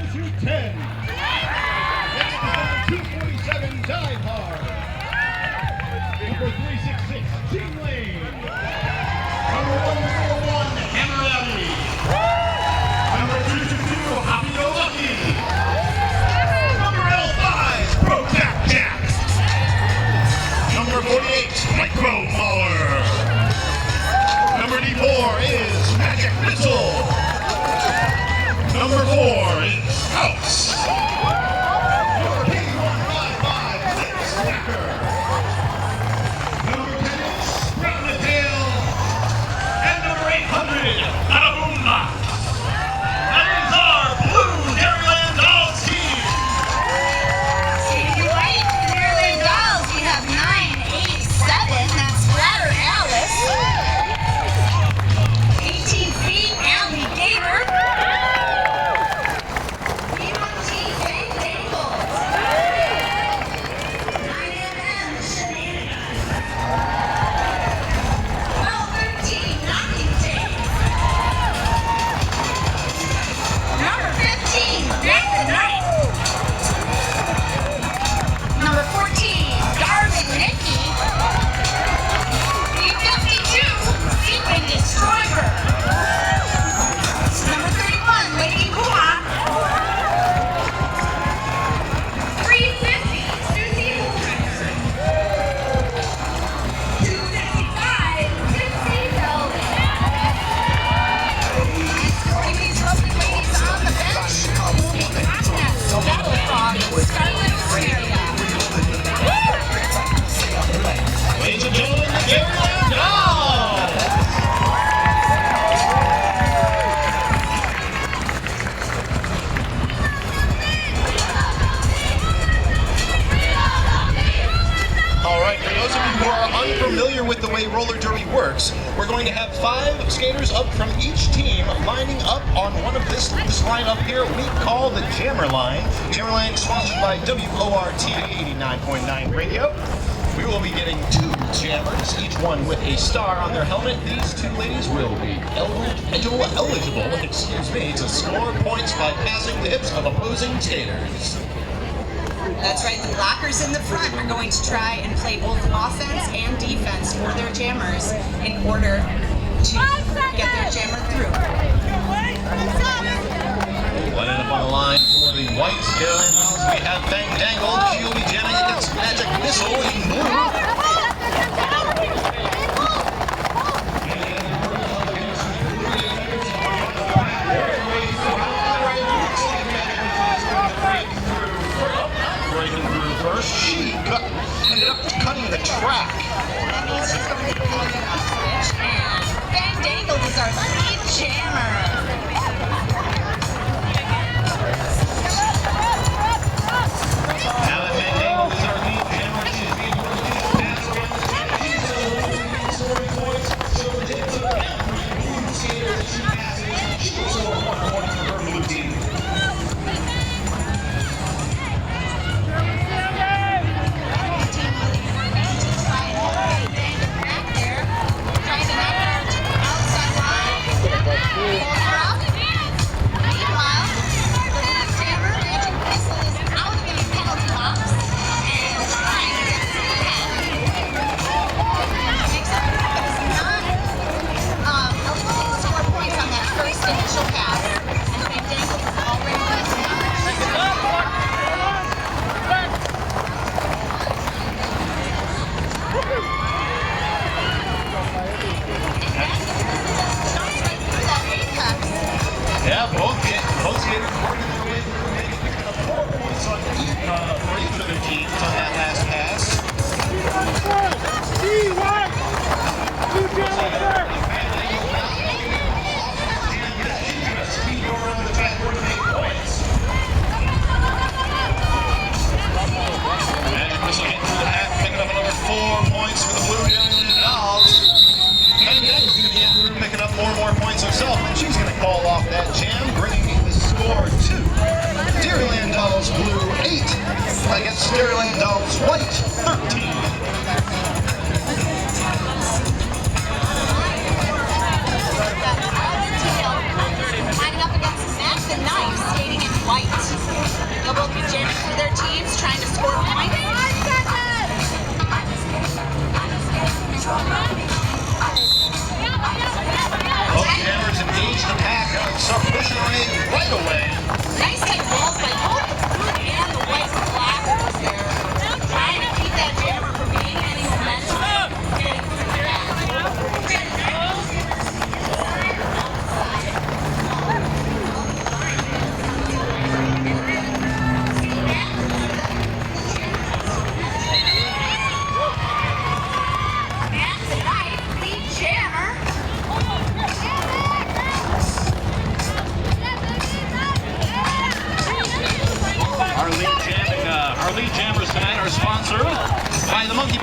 to 10. Next is number 247, Die Hard. Number 366, Jean Lane. Number 141, Hammer Alley. Number 222, Happy Go Lucky. Number L5, Pro Jack Jack. Number 48, Micro Mauler. Number D4 is Magic Missile. Number 4 is House. Number K155 is Snacker. Number 10 is Sprout the Tail. And number 800, Aruna. That is our blue Dairyland Dolls team. See, you're right. Dairyland Dolls, we have 9, 8, 7. That's Splatter Alice. 18 feet, Alligator. Ladies and gentlemen, the Dairyland Dolls! All right, for those of you who are unfamiliar with the way roller derby works, we're going to have 5 skaters up from each team lining up on one of this line up here we call the Jammer Line. Jammer Line is sponsored by WORT 89.9 Radio. We will be getting 2 jammers, each one with a star on their helmet. These 2 ladies will be eligible, to score points by passing the hips of opposing skaters. That's right, the blockers in the front are going to try and play both offense and defense for their jammers in order to get their jammer through. Lining up on the line for the white Dairyland Dolls, we have Bang Dangle. She will be jamming against Magic Missile in blue. Breaking through first, she ended up cutting the track. That means she's going to be pulling a switch, and Bang Dangle is our lead jammer. Now that Bang Dangle is our lead jammer, she's being worked to pass around the track. She's scoring points, so it takes up every blue skater that she passes. She will score 1 point for her blue team. Yeah, both skaters working their way through, picking up 4 points on for each of their teams on that last pass. Speed go around the track to make points. Magic Missile getting through the hat, picking up another 4 points for the blue Dairyland Dolls. And Daniel's going to get through, picking up more and more points herself, and she's going to call off that jam, bringing the score to Dairyland Dolls blue 8 against Dairyland Dolls white 13.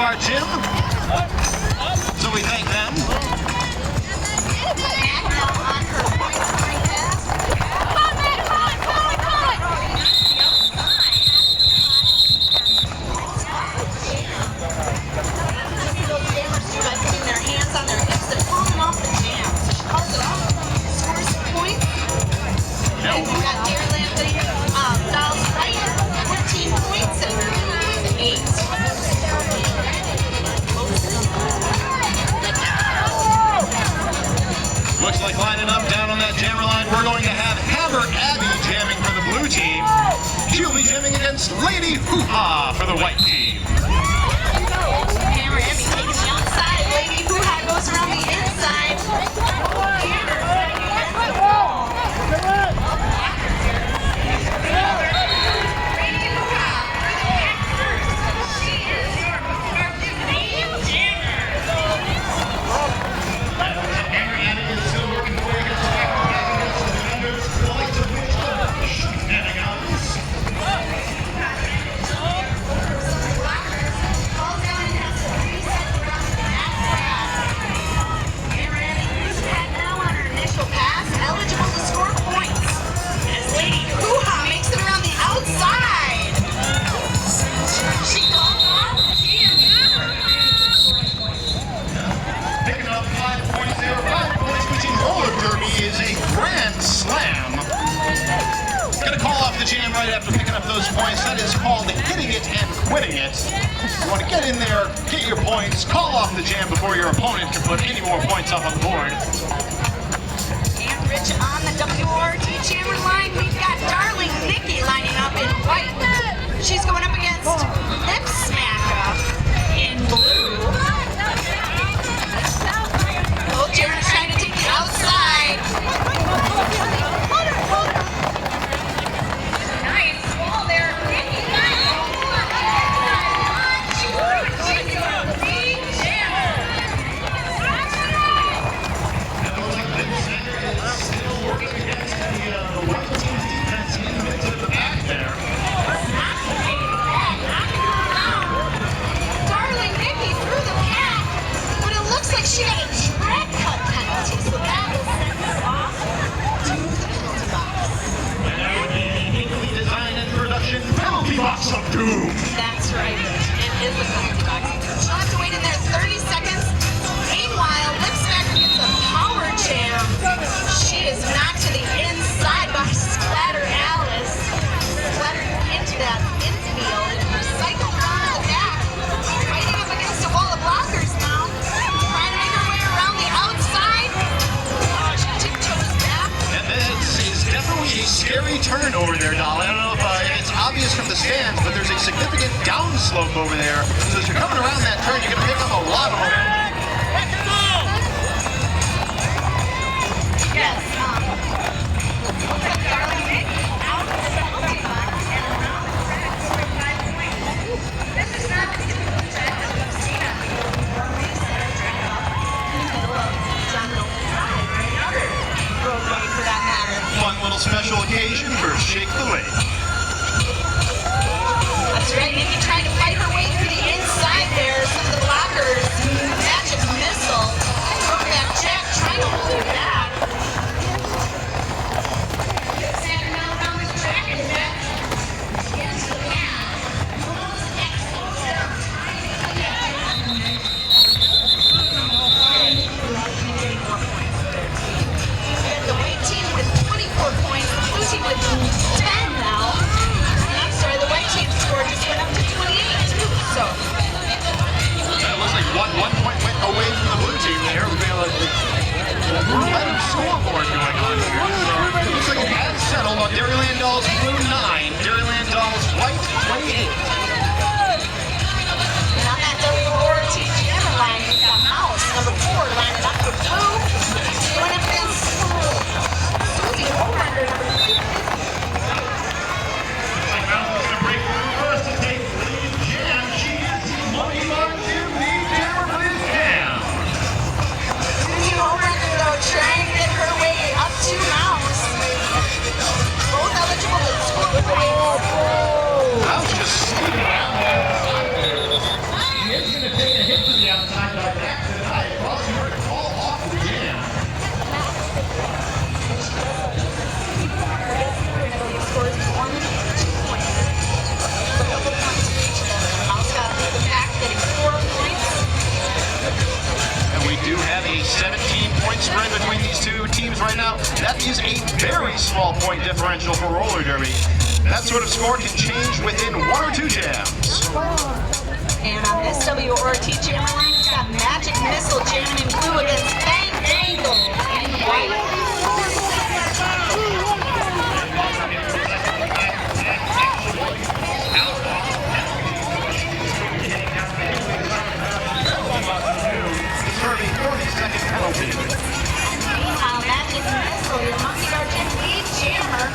our gym. So we thank them. And we got Dairylands dolls right, 14 points and 8. Looks like lining up down on that jammer line, we're going to have Hammer Abby jamming for the blue team. She'll be jamming against Lady Hoo-Ha for the white team. Hammer Abby taking the outside. Lady Hoo-Ha goes around the inside. Is a grand slam. Gonna call off the jam right after picking up those points. That is called hitting it and quitting it. You want to get in there, get your points, call off the jam before your opponent can put any more points up on the board. And Rich on the WRT jammer line, we've got Darling Nikki lining up in white. She's going up against Lip Smacka in blue. Both jammers trying to take the outside. Nice wall there. Nikki Darling Nikki threw the cat, but it looks like she got a drag cut penalty, so that will send her off to the penalty box. And that would be a uniquely designed and production penalty box of doom. That's right, it is the penalty box. She'll have to wait in there 30 seconds. Meanwhile, Lip Smacka gets a power jam. She is knocked to the inside by Splatter Alice. Splattered into that infield and recycled around the back. Fighting up against a wall of blockers now. Trying to make her way around the outside. She tiptoes back. And this is definitely a scary turn over there, doll. I don't know if it's obvious from the stands, but there's a significant downslope over there. So as you're coming around that turn, you're going to pick up a lot of momentum. Yes, looks like Darling Nikki out of the penalty box and around the track for 5 points. This is not the typical track that we've seen on the road race that are track off in the middle of John Milton Drive or any other roadway for that matter. Fun little special occasion for Shake the Lake. That's right, Nikki trying to fight her way through the inside there. Some of the blockers, magic missile, throwback jack trying to hold her back. Send her now around the track and back into the path. Expo there, the white team with 24 points, the blue team with 10 now. is a very small point differential for roller derby. That sort of score can change within 1 or 2 jams. And on this WRT jammer line, we've got Magic Missile jamming in blue against Bang Dangle in white. Meanwhile, Magic Missile, your monkey guard lead jammer,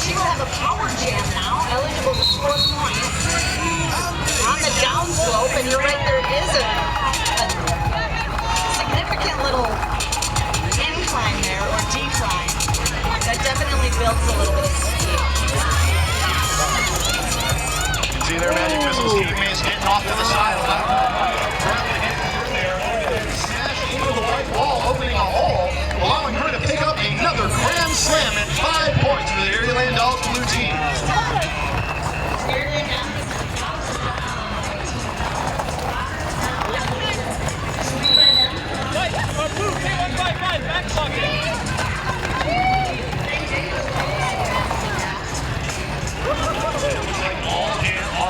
she will have a power jam now, eligible to score points. On the downslope, and you're right, there is a significant little incline there, or decline, that definitely builds a little bit of speed. See their Magic Missile's teammates getting off to the sideline. Smashing into the white wall, opening a hole, allowing her to pick up another grand slam and 5 points for the Dairyland Dolls blue team.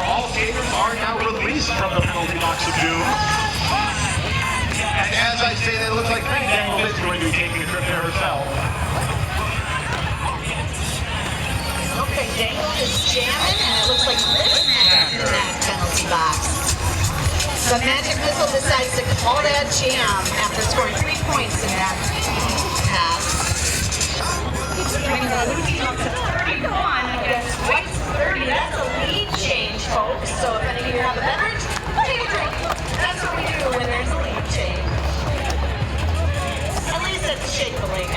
All skaters are now released from the penalty box of doom. And as I say, it looks like Bang Dangle is going to be taking a trip there herself. Okay, Dangle is jamming, and it looks like Lipsmack in that penalty box. The Magic Missile decides to call that jam after scoring 3 points in that pass. Bringing the blue team up to 31 against White's 30. That's a lead change, folks. So if any of you have a beverage, take a drink. That's what we do when there's a lead change. At least it's shake the leg.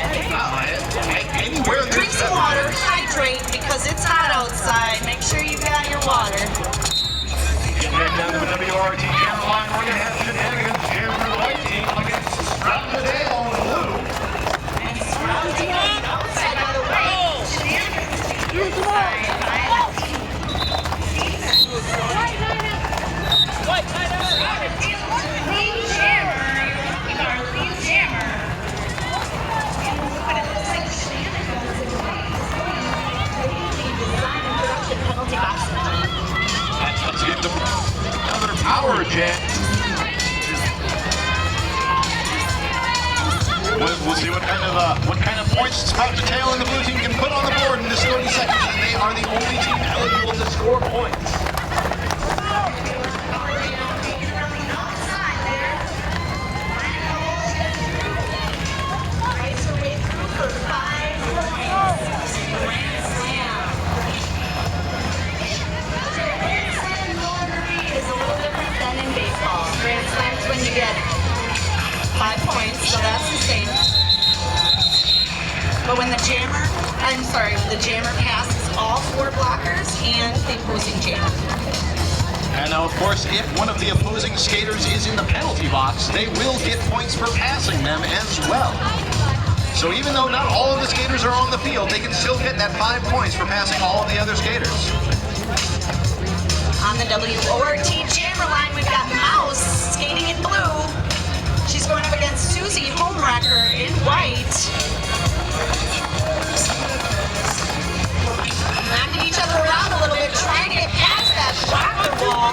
Anywhere Drink some water, hydrate, because it's hot outside. Make sure you got your water. Get back down to the WRT camera line. We're going to have shenanigans here for the white team against Sprout the Dale on the blue. And Sprout the Dale outside, by the way. Lead jammer, our lead jammer. But it looks like shenanigans in white. Design and production penalty box. Let's get the another power jet. We'll see what kind of points Sprout the Tail and the blue team can put on the board in this 30 seconds, and they are the only team eligible to score points. Race her way through for 5 points. Grand slam. Is a little different than in baseball. Grand slams when you get 5 points, so that's the same. But when the jammer passes all 4 blockers and the opposing jammer. And now, of course, if one of the opposing skaters is in the penalty box, they will get points for passing them as well. So even though not all of the skaters are on the field, they can still get that 5 points for passing all of the other skaters. On the WORT jammer line, we've got Mouse skating in blue. She's going up against Susie Homewrecker in white. Knocking each other around a little bit, trying to get past that shocker wall.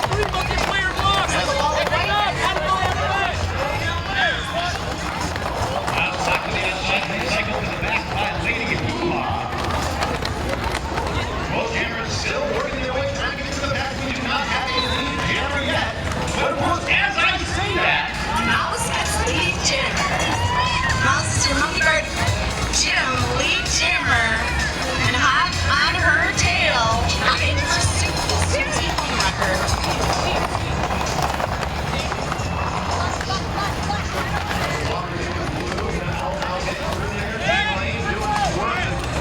Both jammers still working their way, trying to get to the back. We do not have a lead jammer yet. But of course, as I say that, Mouse gets lead jammer. Mouse is your monkey guard Jim, lead jammer. And hot on her tail, looking for Susie Homewrecker.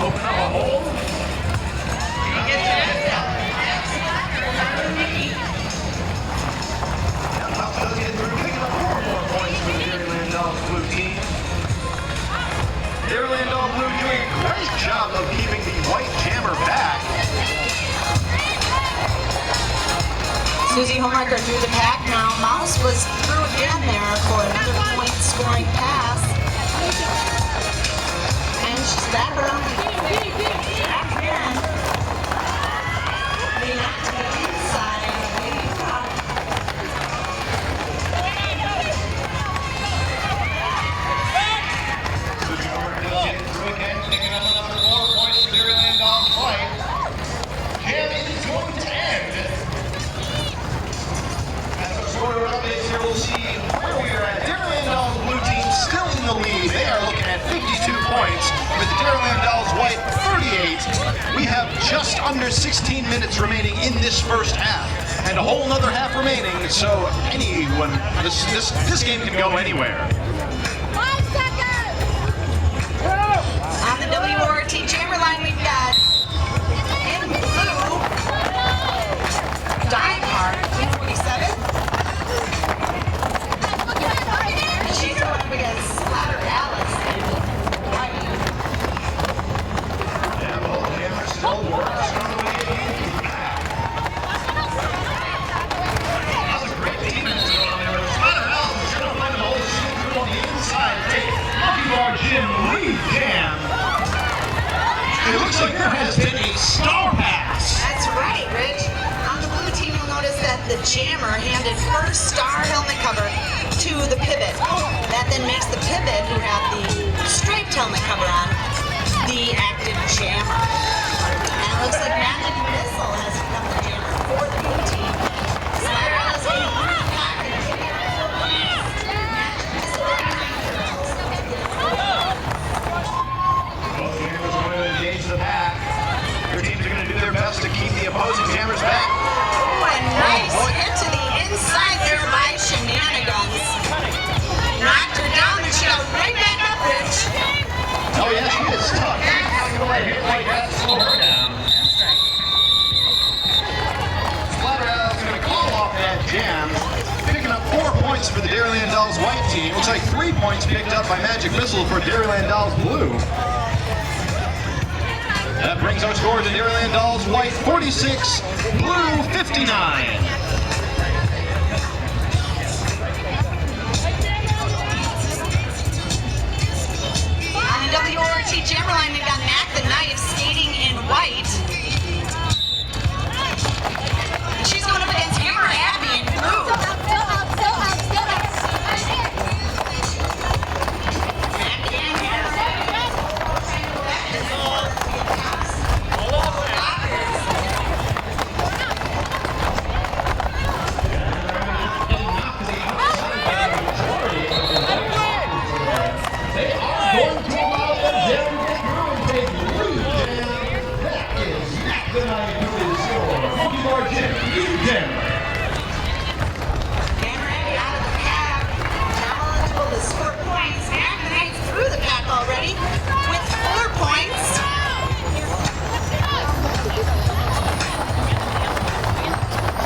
open up a hole. Dairyland All Blue doing a great job of keeping the white jammer back. Susie Homewrecker through the pack now. Mouse was through again there for another point scoring pass. And She's back around. Back again. They knocked to the inside. Picking up another 4 points for Dairyland fight. Jam is going to end. As our score updates here, we'll see where we are at. Dairyland blue team still in the lead. They are looking at 52 points with Dairyland white 38. We have just under 16 minutes remaining in this first half, and a whole nother half remaining. So anyone, this game can go anywhere. On the WRT jammer line, we've got in blue, Diehard, 247. And she's going up against Splatter Alice in white. Yeah, both jammers still working on the way in. That's a great defense going on there. Splatter Alice is going to find the whole shoot through on the inside. Take Monkey Bar Jim lead jam. It looks like there has been a star pass. That's right, Rich. On the blue team, you'll notice that the jammer handed her star helmet cover to the pivot. That then makes the pivot, who have the striped helmet cover on, the active jammer. And it looks like Magic Missile has become the jammer for the blue team. Splatter Alice getting through the pack and getting her full points. Magic Missile right behind her. Both jammers are going to engage the pack. Their teams are going to do their best to keep the opposing jammers back. Oh, and nice hit to the inside there by Shenanigans. Knocked her down and she got right back up, Rich. Oh yeah, she is tough. She's going to let a hit like that slow her down. Splatter Alice going to call off that jam. Picking up 4 points for the Dairyland white team. Looks like 3 points picked up by Magic Missile for Dairyland blue. That brings our score to Dairyland white 46, blue 59. On the WRT jammer line, we've got Mac the Knife skating in white. And she's going up against Hammer Abby in blue. Mac again, Hammer Abby. They are going to allow the jam to get through and take lead jam. That is Mac the Knife who is score. Monkey Bar Jim, lead jam. Hammer Abby out of the pack. Now eligible to score points. Mac the Knife through the pack already with 4 points.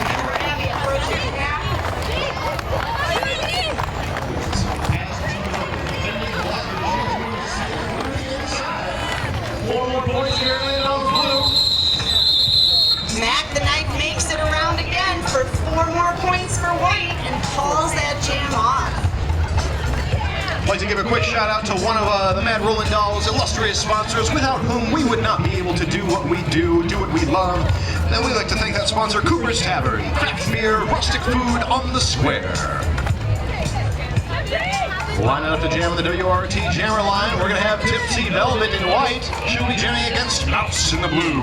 Hammer Abby approaching the pack. 4 more points here in blue. Mac the Knife makes it around again for 4 more points for white and pulls that jam off. I'd like to give a quick shout out to one of the Mad Rollin' Dolls' illustrious sponsors, without whom we would not be able to do what we do what we love. And we'd like to thank that sponsor, Cooper's Tavern, craft beer, rustic food on the square. Lining up the jam on the WRT jammer line, we're going to have Tipsy Velvet in white. She'll be jamming against Mouse in the blue.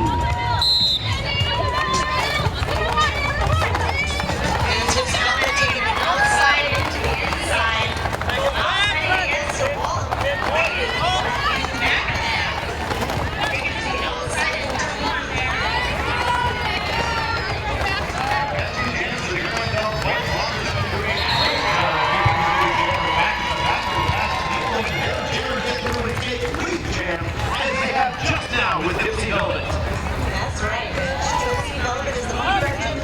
And Tipsy Velvet taking the outside into the inside. Operating against the wall. White is back in half. Taking to the outside and turning there. As they have just now with Tipsy Velvet. That's right, Rich. Tipsy Velvet is the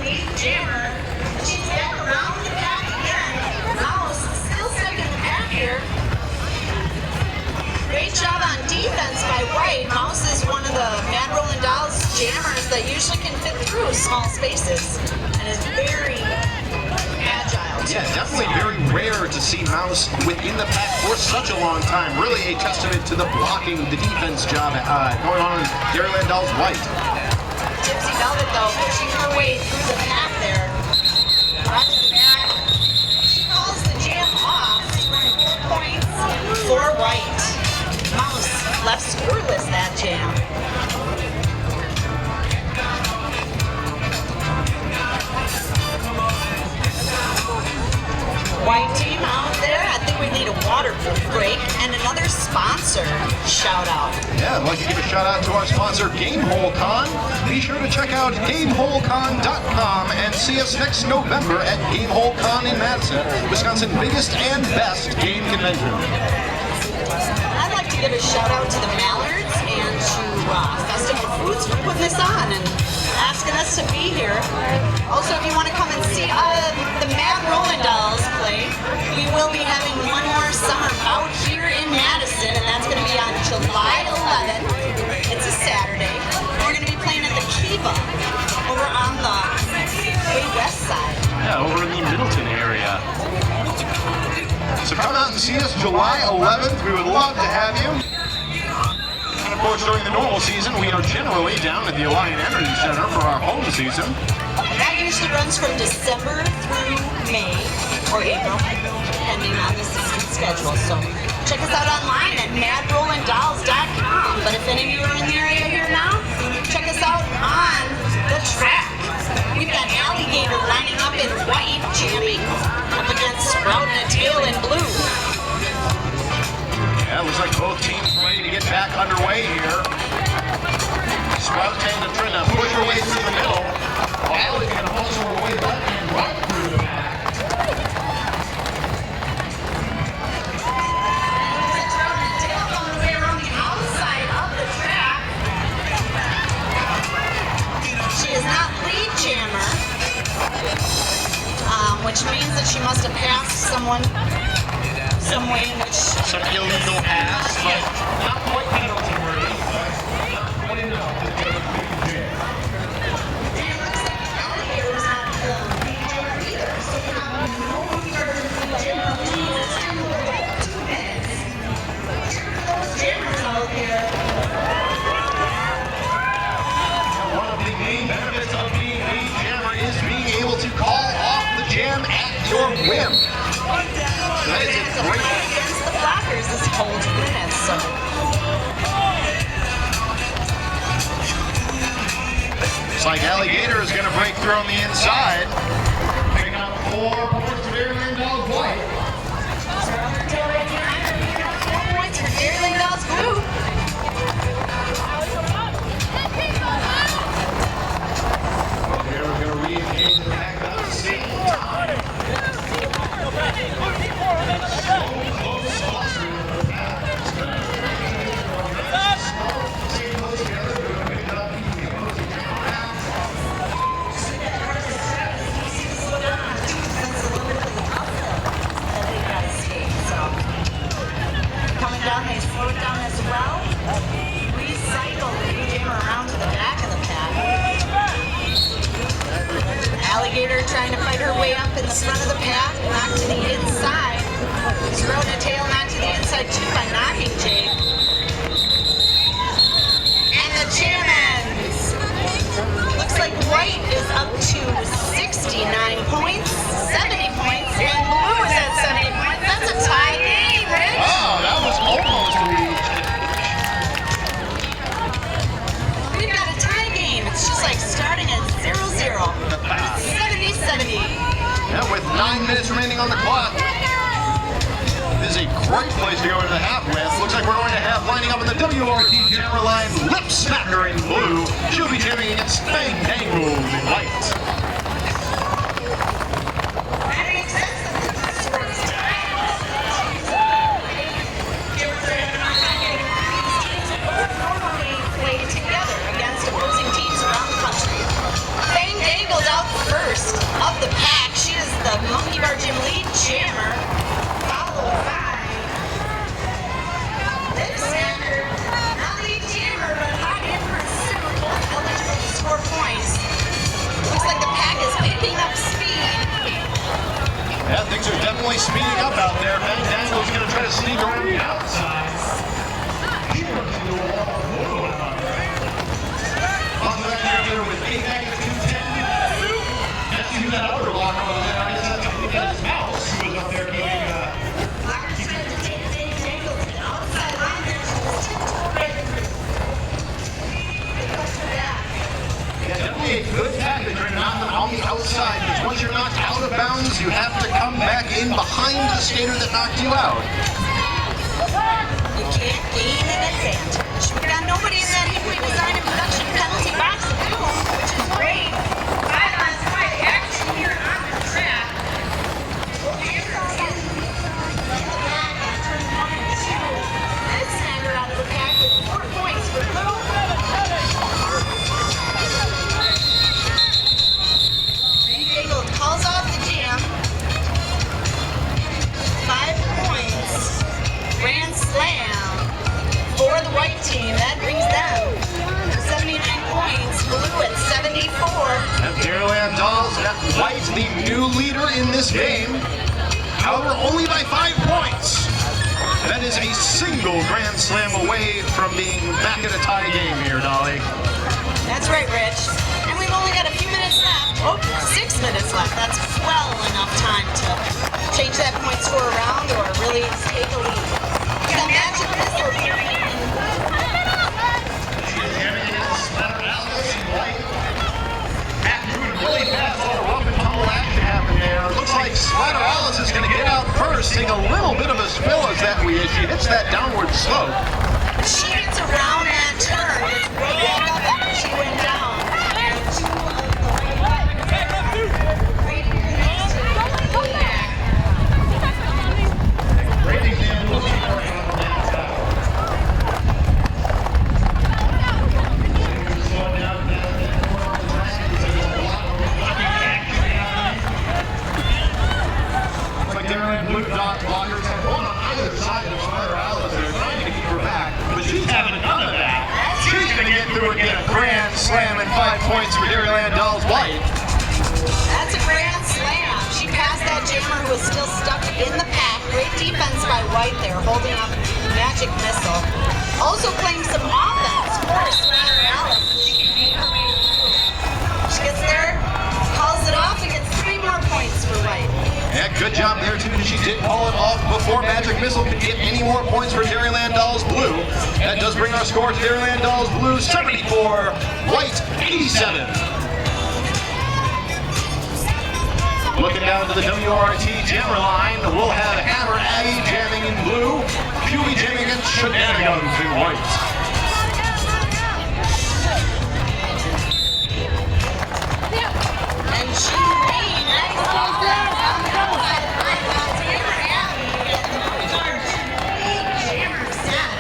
lead jammer. She's back around the pack again. Mouse still second in the pack here. Great job on defense by White. Mouse is one of the Mad Rollin' Dolls jammers that usually can fit through small spaces and is very agile. Yeah, definitely very rare to see Mouse within the pack for such a long time. Really a testament to the blocking, the defense job going on in Dairyland Dolls White. Gypsy Velvet, though, pushing her way through the pack there. Brought to the back. She calls the jam off. 4 points for White. Mouse left scoreless that jam. White team out there. I think we need a water break and another sponsor shout out. Yeah, I'd like to give a shout out to our sponsor, GameholeCon. Be sure to check out GameholeCon.com and see us next November at GameholeCon in Madison, Wisconsin's biggest and best game convention. I'd like to give a shout out to the Mallards and to Festival Foods for putting this on and asking us to be here. Also, if you want to come and see the Mad Rolling Dolls play, we will be having one more summer bout here in Madison, and that's going to be on July 11th. It's a Saturday. We're going to be playing at the Kiva over on the way west side. Yeah, over in the Middleton area. So come out and see us July 11th. We would love to have you. And of course, during the normal season, we are generally down at the Alliant Energy Center for our home season. That usually runs from December through May or April, depending on the season schedule. So check us out online at madrollingdolls.com. But if any of you are in the area here now, check us out on the track. We've got Alligator lining up in white, jamming up against Sprout and a Tail in blue. Yeah, it looks like both teams ready to get back underway here. Sprout trying to push her way through the middle. Alligator pulls her way left and right through the back. Sprout and a Tail going away around the outside of the track. She is not lead jammer, which means that she must have passed someone some way in which Some illegal pass, but not quite penalty worthy. What do you know? Alligator was not the lead jammer either, so we have no lead jammer leads in about 2 minutes. Cheer for those jammers out there. One of the main benefits of being a jammer is being able to call off the jam at your whim. That is a great Against the blockers this whole 2 minutes, so. Looks like Alligator is going to break through on the inside. Picking up 4 points for Dairyland Dolls White. 4 points for Dairyland Dolls Blue. Alligator is going to re-engage the back up the same time. Coming down, they slow it down as well. Recycle the jammer around to the back of the pack. Alligator trying to fight her way up in the front of the pack, knocked to the inside. Sprout and a Tail knocked to the inside too by knocking Jake. And the jam ends. Looks like White is up to 69 points, 70 points, and Blue is at 70 points. That's a tie game, Rich. Oh, that was almost reached. We've got a tie game. It's just like starting at 0-0. 70-70. Yeah, with 9 minutes remaining on the clock. This is a great place to go into the half with. Looks like we're going to have lining up in the WRT jammer line, Lip Smacker in blue. She'll be jamming against Bang Tangled in white. That makes sense. Normally play together against opposing teams around the country. Bang Tangled out first of the pack. She is the Monkey Bar Gym lead jammer. Followed by Lip Smacker, not lead jammer, but hot in pursuit. Both eligible to score points. Looks like the pack is picking up speed. Yeah, really speeding up out there. Bang Dangle's going to try to sneak around the outside. On the back here with 8 back at 210. Let's see that other lock over there. I guess that's his mouse who was up there keeping definitely a good tactic to knock them on the outside, because once you're knocked out of bounds, you have to come back in behind the skater that knocked you out. You can't gain an advantage. We've got nobody in that Hickory Design and Production penalty box at home, which is great. 5-on-5 action here on the track. This snagger out of the pack with 4 points for Bout. Calls off the jam. 5 points. Grand slam for the white team. That brings them to 79 points. Blue at 74. Dairyland Dolls got White, the new leader in this game. However, only by 5 points. That is a single Grand Slam away from being back in a tie game here, Dolly. That's right, Rich. And we've only got a few minutes left. Oh, 6 minutes left. That's well enough time to change that point score around or really take a lead. Got Magic Missile here. Really fast, a rough and tumble action happened there. Looks like Splatter Alice is going to get out first, take a little bit of a spill as she hits that downward slope. She gets around that turn. It's way back up after she went down. And 2 of the right here next to the back. Great example of scoring on that side. Slowing down that corner of the track. There's a lot of blocking action happening. Looks like Dairyland blue dot blockers have one on either side of Splatter Alice. They're trying to keep her back, but she's having none of that. She's going to get through and get a grand slam and 5 points for Dairyland Dolls White. That's a grand slam. She passed that jammer who was still stuck in the pack. Great defense by White there, holding up Magic Missile. Also claimed some offense for Splatter Alice. She gets there, calls it off, and gets 3 more points for White. Yeah, good job there too. She did call it off before Magic Missile could get any more points for Dairyland Dolls Blue. That does bring our score to Dairyland Dolls Blue 74, White 87. Looking down to the WRT jammer line, we'll have Hammer Aggie jamming in blue, Huey jamming against Shenanigans in white. And she made nice offense on the outside of my box. Hammer Abby gets jammer status.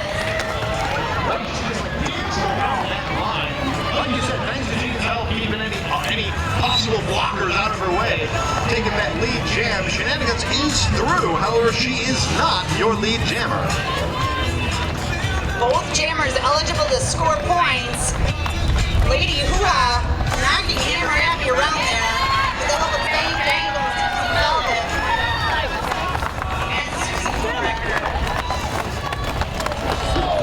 Like you said, thanks to Jean's help keeping any possible blockers out of her way, taking that lead jam. Shenanigans is through, however, she is not your lead jammer. Both jammers eligible to score points. Lady Hoo-Ha knocking Hammer Abby around there with a little bang dangle to velvet. And Susie Record.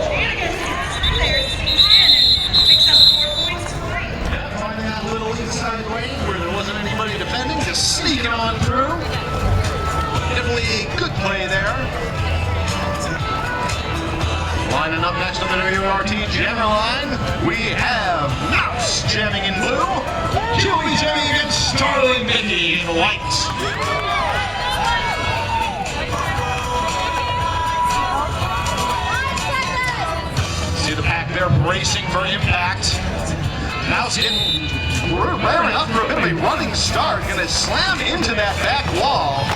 Shenanigans is there, sneaks in and picks up 4 points to White. Finding that little inside lane where there wasn't anybody defending, just sneaking on through. Definitely a good play there. Lining up next on the WRT jammer line, we have Mouse jamming in blue, Huey jamming against Starling Mickey in white. See the pack there bracing for impact. Mouse raring up for a bit of a running start, going to slam into that back wall.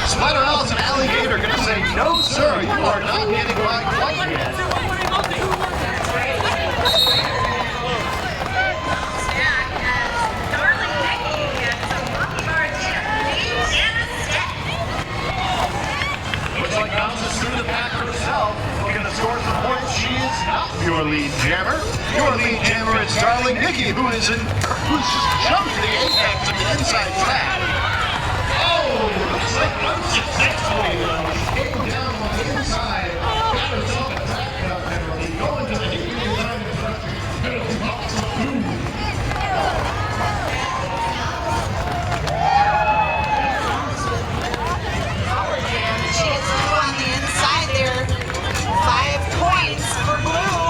Splatter Alice and Alligator going to say, no sir, you are not getting by quite yet. Looks like bounces through the pack herself, looking to score some points. She is not your lead jammer. Your lead jammer is Starling Mickey, who's just jumped to the apex of the inside track. Oh, looks like unsuccessfully came down on the inside, got herself a track cut penalty, going to the 89 penalty box for Bout. She gets through on the inside there. 5 points for Blue.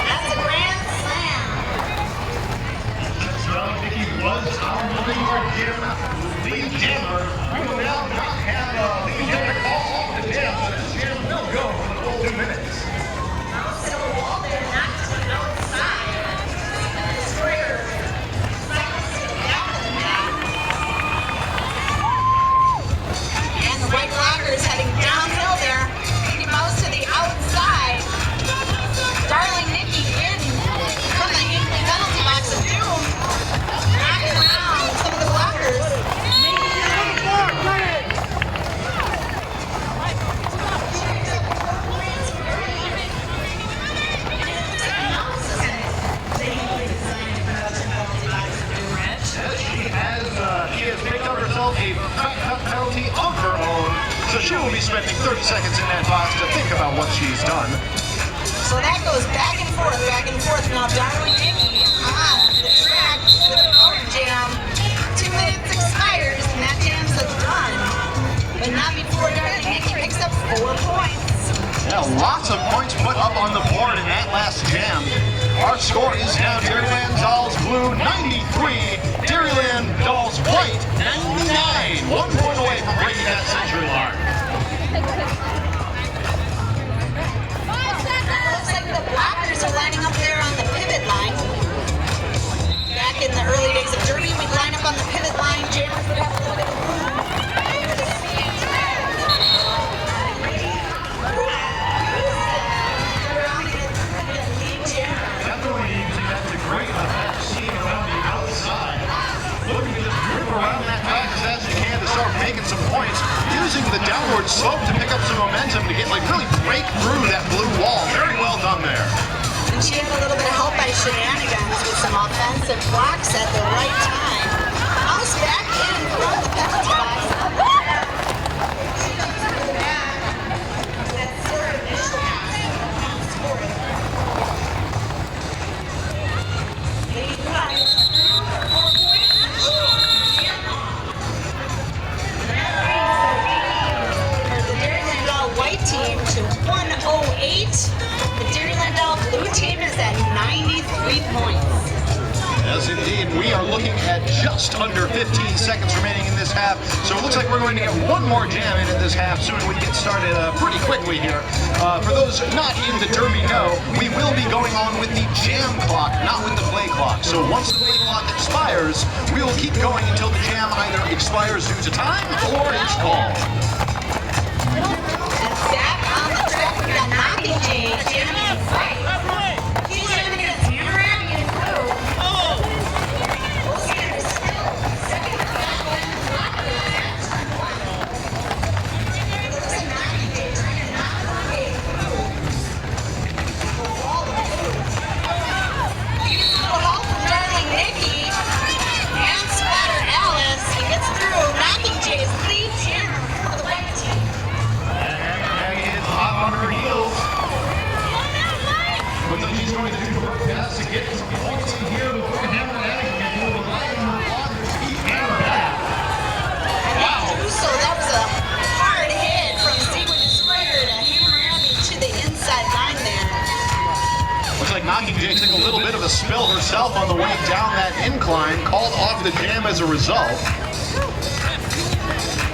That's a grand slam. Nikki was our leader gym lead jammer. We will now not have a lead jammer call off the jam, so this jam will go for the full 2 minutes. So the wall there knocked to the outside. Destroyer. Down to the mat. And the white blockers heading downhill there. He moves to the outside. Darling Nikki in from the Hinkley penalty box of doom. Knocking around some of the blockers. She has picked up herself a cut penalty of her own, so she will be spending 30 seconds in that box to think about what she's done. So that goes back and forth, back and forth. Now Darling Nikki on the track with a power jam. 2 minutes expires and that jam's done. But not before Darling Nikki picks up 4 points. Yeah, lots of points put up on the board in that last jam. Our score is now Dairyland Dolls Blue 93, Dairyland Dolls White 99. 1 point away from breaking that century mark. Looks like the blockers are lining up there on the pivot line. Back in the early days of Derby, we'd line up on the pivot line. Jammers would have a little bit of room. Definitely using that to great effect, seeing around the outside. Looking to just grip around that track as fast as you can to start making some points. Using the downward slope to pick up some momentum to get, like, really break through that blue wall. Very well done there. And she had a little bit of help by Shenanigans with some offensive blocks at the right time. Mouse back in from the penalty box. That's her initial pass. Scoring. 85. 4 points. For the Dairyland Doll white team to 108. The Dairyland Doll blue team is at 93 points. Yes, indeed. We are looking at just under 15 seconds remaining in this half, so it looks like we're going to get one more jam in this half soon. We get started pretty quickly here. For those not in the Derby know, we will be going on with the jam clock, not with the play clock. So once the play clock expires, we will keep going until the jam either expires due to time or is called. And back on the track, we got Knocking Jay jamming right. He's jamming against Hammer Abby and Blue. We'll see if it's still second back when the blocker is at turn 1. It looks like Knocking Jay trying to knock away Blue. The wall of Blue. He gets a little help from Darling Nikki and Splatter Alice. He gets through. Knocking Jay's lead jammer for the white team. Maggie is hot on her heels. But then she's going to do her best to get some points in here before Hammer Abby can do the line on her block to keep Hammer back. Wow. So that was a hard hit from Seawood Destroyer to Hammer Abby to the inside line there. Looks like Knocking Jay took a little bit of a spill herself on the way down that incline, called off the jam as a result.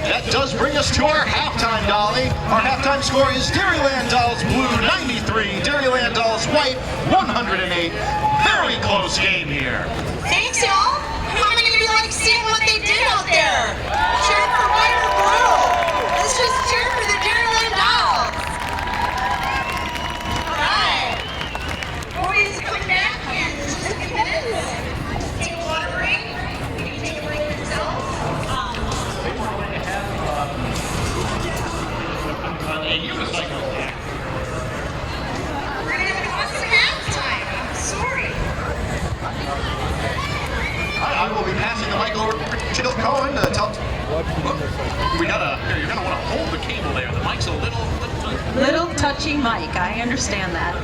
That does bring us to our halftime, Dolly. Our halftime score is Dairyland Dolls Blue 93, Dairyland Dolls White 108. Very close game here. Thanks, y'all. How many of you like seeing what they did out there? Cheer for white or blue. Let's just cheer for the Dairyland Dolls. All right. Boys, come back in just a few minutes. Take a water break. You can take a break yourself. A unicycle attack. We're gonna have to watch some halftime. I'm sorry. I will be passing the mic over to Jill Cohen to tell. You're gonna want to hold the cable there. The mic's a Little touchy mic, I understand that.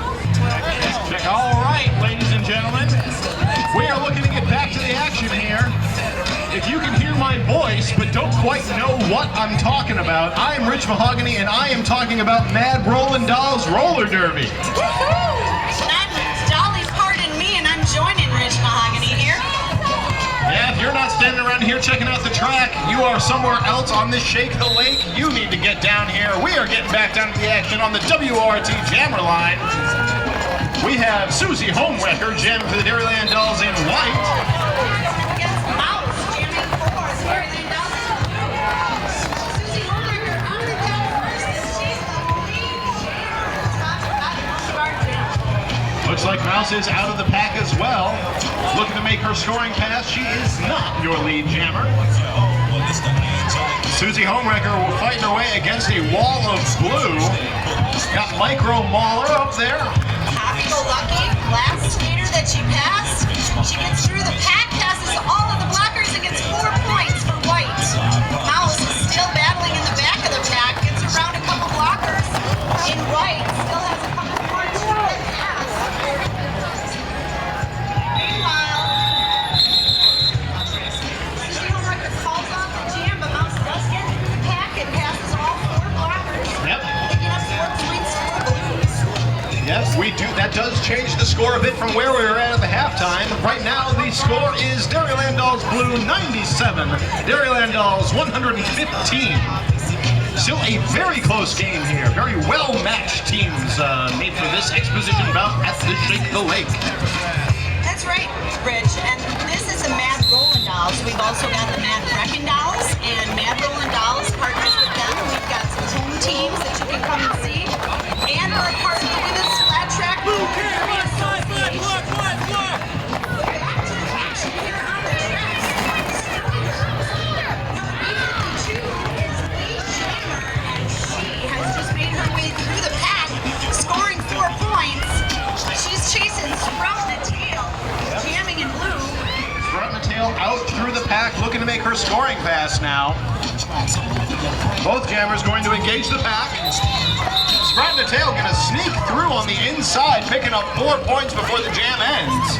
All right, ladies and gentlemen, we are looking to get back to the action here. If you can hear my voice but don't quite know what I'm talking about, I am Rich Mahogany and I am talking about Mad Rollin' Dolls Roller Derby. I'm Dolly, pardon me, and I'm joining Rich Mahogany here. Yeah, if you're not standing around here checking out the track, you are somewhere else on this Shake the Lake. You need to get down here. We are getting back down to the action on the WRT Jammer line. We have Susie Homewrecker jamming for the Dairyland Dolls in white. Against Bout, jamming for the Dairyland Dolls. Susie Homewrecker on the down first, and she's the lead jammer. Top to bottom, most of our jam. Looks like Mouse is out of the pack as well. Looking to make her scoring pass. She is not your lead jammer. Susie Homewrecker fighting her way against a wall of blue. Got Micro Mauler up there. Happy-go-lucky, last skater that she passed. She gets through the pack, passes all of the blockers, and gets 4 points for white. Mouse is still battling in the back of the pack, gets around a couple blockers in white, still has a couple more to pass. Meanwhile, Susie Homewrecker calls off the jam, but Mouse does get through the pack and passes all 4 blockers. Yep. Picking up 4 points for blues. Yes, we do. That does change the score a bit from where we were at the halftime. Right now, the score is Dairyland Dolls Blue 97, Dairyland Dolls 115. Still a very close game here. Very well-matched teams made for this exposition bout at the Shake the Lake. That's right, Rich. And this is the Mad Rollin' Dolls. We've also got the Mad Wreckin' Dolls, and Mad Rollin' Dolls partners with them. We've got some home teams that you can come and see. And we're a part of the Women's Flat Track Derby Association. Back to the action here on the track. Number 852 is Lee Jammer, and she has just made her way through the pack, scoring 4 points. She's chasing Sprout the Tail, jamming in blue. Front the tail out through the pack, looking to make her scoring pass now. Both jammers going to engage the pack. Sprout the Tail going to sneak through on the inside, picking up 4 points before the jam ends.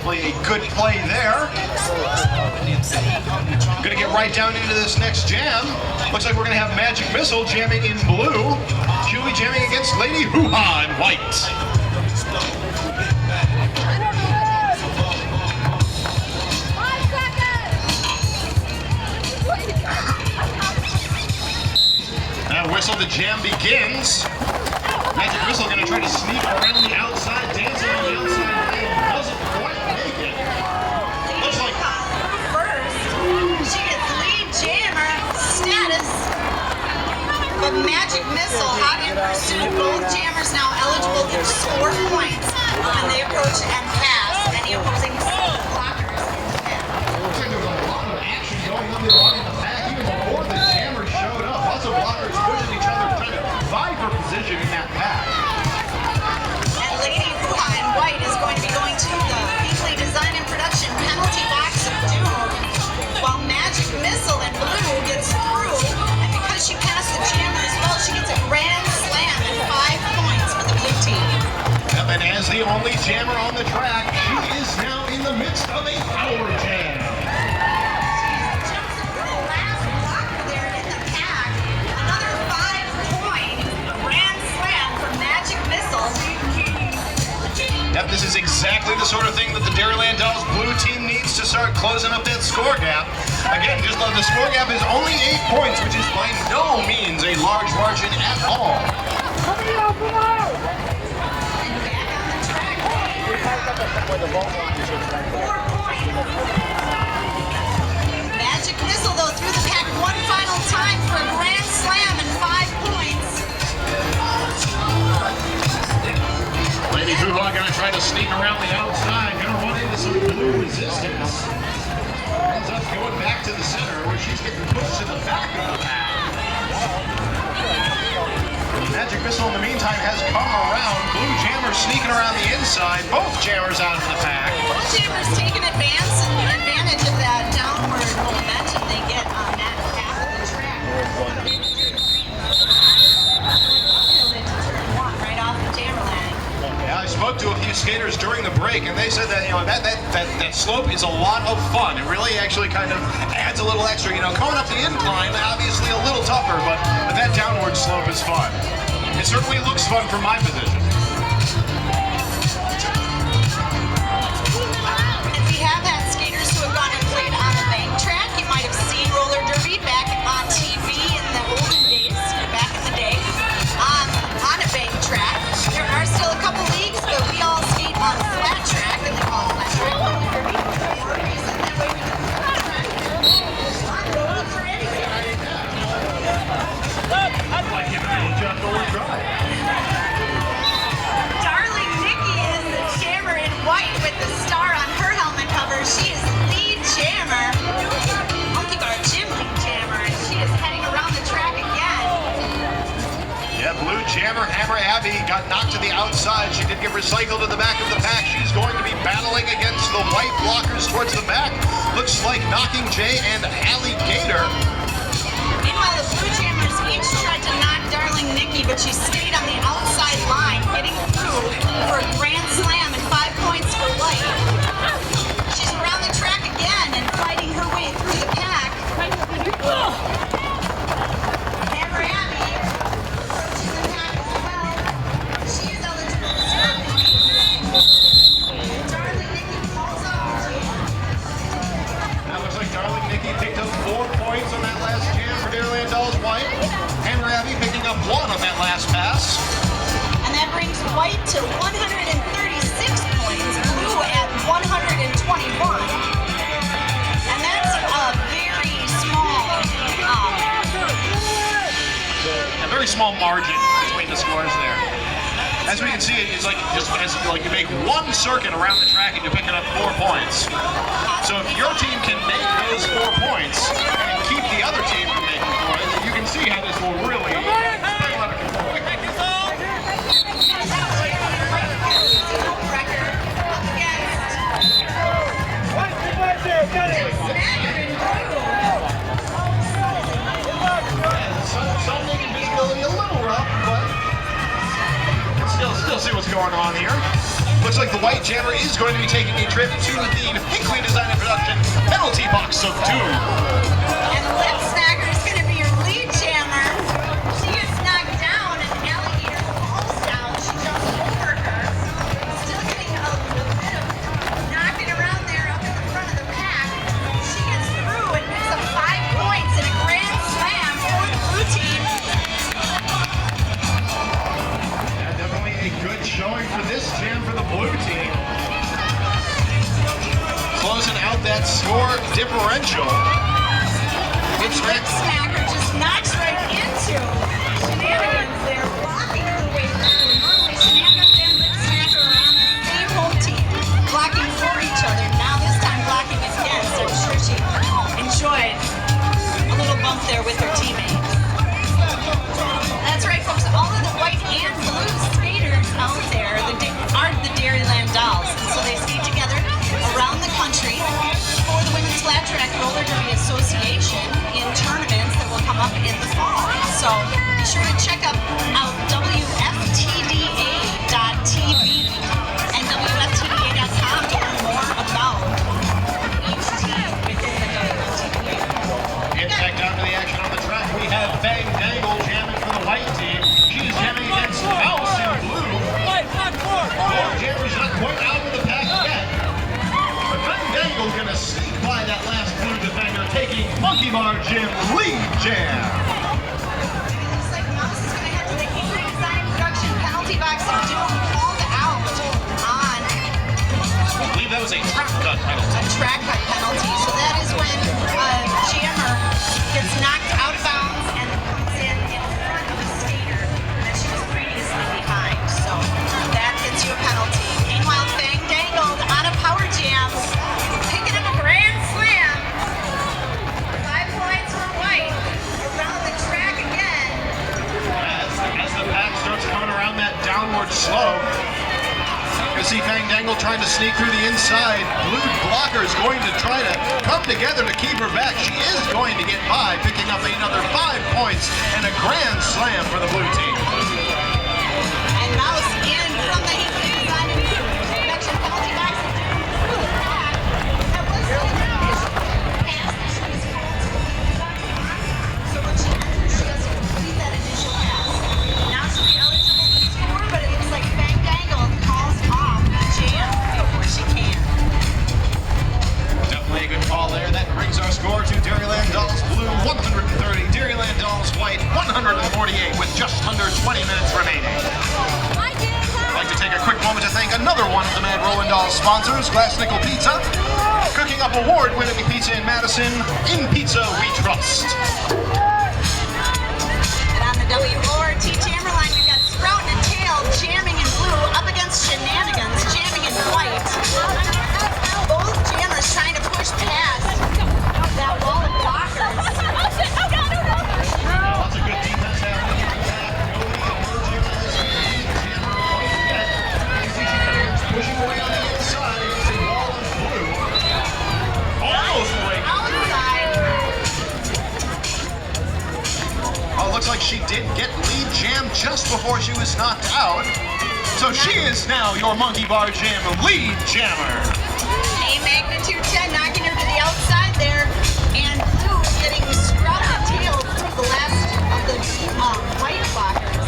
Play a good play there. Going to get right down into this next jam. Looks like we're going to have Magic Missile jamming in blue. Huey jamming against Lady Hoo-Ha in white. Now whistle, the jam begins. Magic Missile going to try to sneak around the outside, dancing on the outside rail. Doesn't quite make it. Looks like first, she gets lead jammer status. But Magic Missile, hot in pursuit. Both jammers now eligible to score points when they approach and pass any opposing blockers. looks like there's a lot of action going on along in the pack even before the jammers showed up. Lots of blockers pushing each other, trying to vie for position in that pack. And Lady Hoo-Ha in white is going to be going to the weekly design and production penalty box of doom, while Magic Missile in blue gets through, and because she passed the jammer as well, she gets a grand slam and 5 points for the blue team. Yep, and as the only jammer on the track, she is now in the midst of a power jam. Jumps over the last blocker there in the pack. Another 5 point grand slam for Magic Missile. Yep, this is exactly the sort of thing that the Dairyland Dolls blue team needs to start closing up that score gap. Again, just the score gap is only 8 points, which is by no means a large margin at all. And back on the track. 4 points. Magic Missile, though, through the pack one final time for a grand slam and 5 points. Lady Hoo-Ha going to try to sneak around the outside, going to run into some blue resistance. Ends up going back to the center where she's getting pushed to the back of the pack. Magic Missile in the meantime has come around. Blue Jammer sneaking around the inside. Both jammers out of the pack. Both jammers taking advantage of that downward momentum they get on that half of the track. Right off the Dairyland. Yeah, I spoke to a few skaters during the break, and they said that that slope is a lot of fun. It really actually kind of adds a little extra. Going up the incline, obviously a little tougher, but that downward slope is fun. It certainly looks fun from my position. And we have had skaters who have gone and played on the bank track. You might have seen roller derby back on TV in the olden days, back in the day, on a bank track. There are still a couple leagues, but we all skate on flat track, and they call it flat track roller derby. More reason that way we can on road for anything. Like giving it a jump over drive. Darling Nikki is the jammer in white with the star on her helmet cover. She is lead jammer, monkey bar gym lead jammer, and she is heading around the track again. Yeah, blue jammer Hammer Abby got knocked to the outside. She did get recycled to the back of the pack. She's going to be battling against the white blockers towards the back. Looks like Knocking Jay and Alligator. Meanwhile, the blue jammers each tried to knock Darling Nikki, but she stayed on the outside line, getting through for a grand slam and 5 points for white. She's around the track again and fighting her way through the pack. Hammer Abby approaching the pack as well. She is eligible to start. Darling Nikki falls off. That looks like Darling Nikki picked up 4 points on that last jam for Dairyland Dolls White. Hammer Abby picking up 1 on that last pass. And that brings white to 136 points, blue at 121. And that's a very small margin between the scores there. As we can see, it's like you make 1 circuit around the track and you're picking up 4 points. So if your team can make those 4 points and keep the other team from making points, you can see how this will really spring out of control. Some making visibility a little rough, but still see what's going on here. Looks like the white jammer is going to be taking a trip to the Hinkley Design and Production penalty box of doom. And Lip Snacker is going to be your lead jammer. She is knocked down, and Alligator falls down. She jumps over her. Still getting a little bit of knocking around there up in the front of the pack. She gets through and picks up 5 points in a grand slam for the blue team. Yeah, definitely a good showing for this jam for the blue team. Closing out that score differential. And Lip Snacker just knocks right into shenanigans there, blocking her way through. Normally, Shenanigans and Lip Snacker are on the same home team, blocking for each other. Now this time blocking against. I'm sure she enjoyed a little bump there with her teammates. That's right, folks. All of the white and blue skaters out there are the Dairyland Dolls. And so they skate together around the country for the Women's Flat Track Roller Derby Association in tournaments that will come up in the fall. So be sure to check out WFTDA.tv and WFTDA.com to learn more about each team within the WFTDA. And back down to the action on the track, we have Bang Dangle jamming for the white team. She's jamming against Mouse in blue. Four jammers not quite out of the pack yet. But Bang Dangle's going to sneak by that last blue defender, taking Monkey Bar Jim lead jam. Looks like Mouse is going to head to the Hinkley Design Production penalty box and do called out on I believe that was a track cut penalty. a track cut penalty. So that is when a jammer gets knocked out of bounds and comes in front of a skater that she was previously behind. So that gets you a penalty. Meanwhile, Bang Dangled on a power jam, picking up a grand slam. 5 points for white. Around the track again. As the pack starts coming around that downward slope, to see Fang Dangle trying to sneak through the inside. Blue blocker is going to try to come together to keep her back. She is going to get by, picking up another 5 points and a grand slam for the blue team. And Mouse in from the design and production penalty box. Through the back. That was the initial pass that she was called to. So when she enters, she has to complete that initial pass. Now she'll be eligible to score, but it looks like Fang Dangle calls off the jam before she can. Definitely a good call there. That brings our score to Dairyland Dolls Blue 130, Dairyland Dolls White 148 with just under 20 minutes remaining. I'd like to take a quick moment to thank another one of the Mad Rollin' Dolls sponsors, Glass Nickel Pizza, cooking up award-winning pizza in Madison. In pizza we trust. And on the WORT jammer line, we've got Sprout and Tail jamming in blue up against Shenanigans jamming in white. Both jammers trying to push past that wall of blockers. Lots of good defense happening in the back. Pushing away on the inside against the wall of blue. Almost away. Outside. Oh, looks like she did get lead jam just before she was knocked out. So she is now your Monkey Bar Jam lead jammer. A magnitude 10 knocking her to the outside there. And blue getting Sprout and Tail through the last of the white blockers.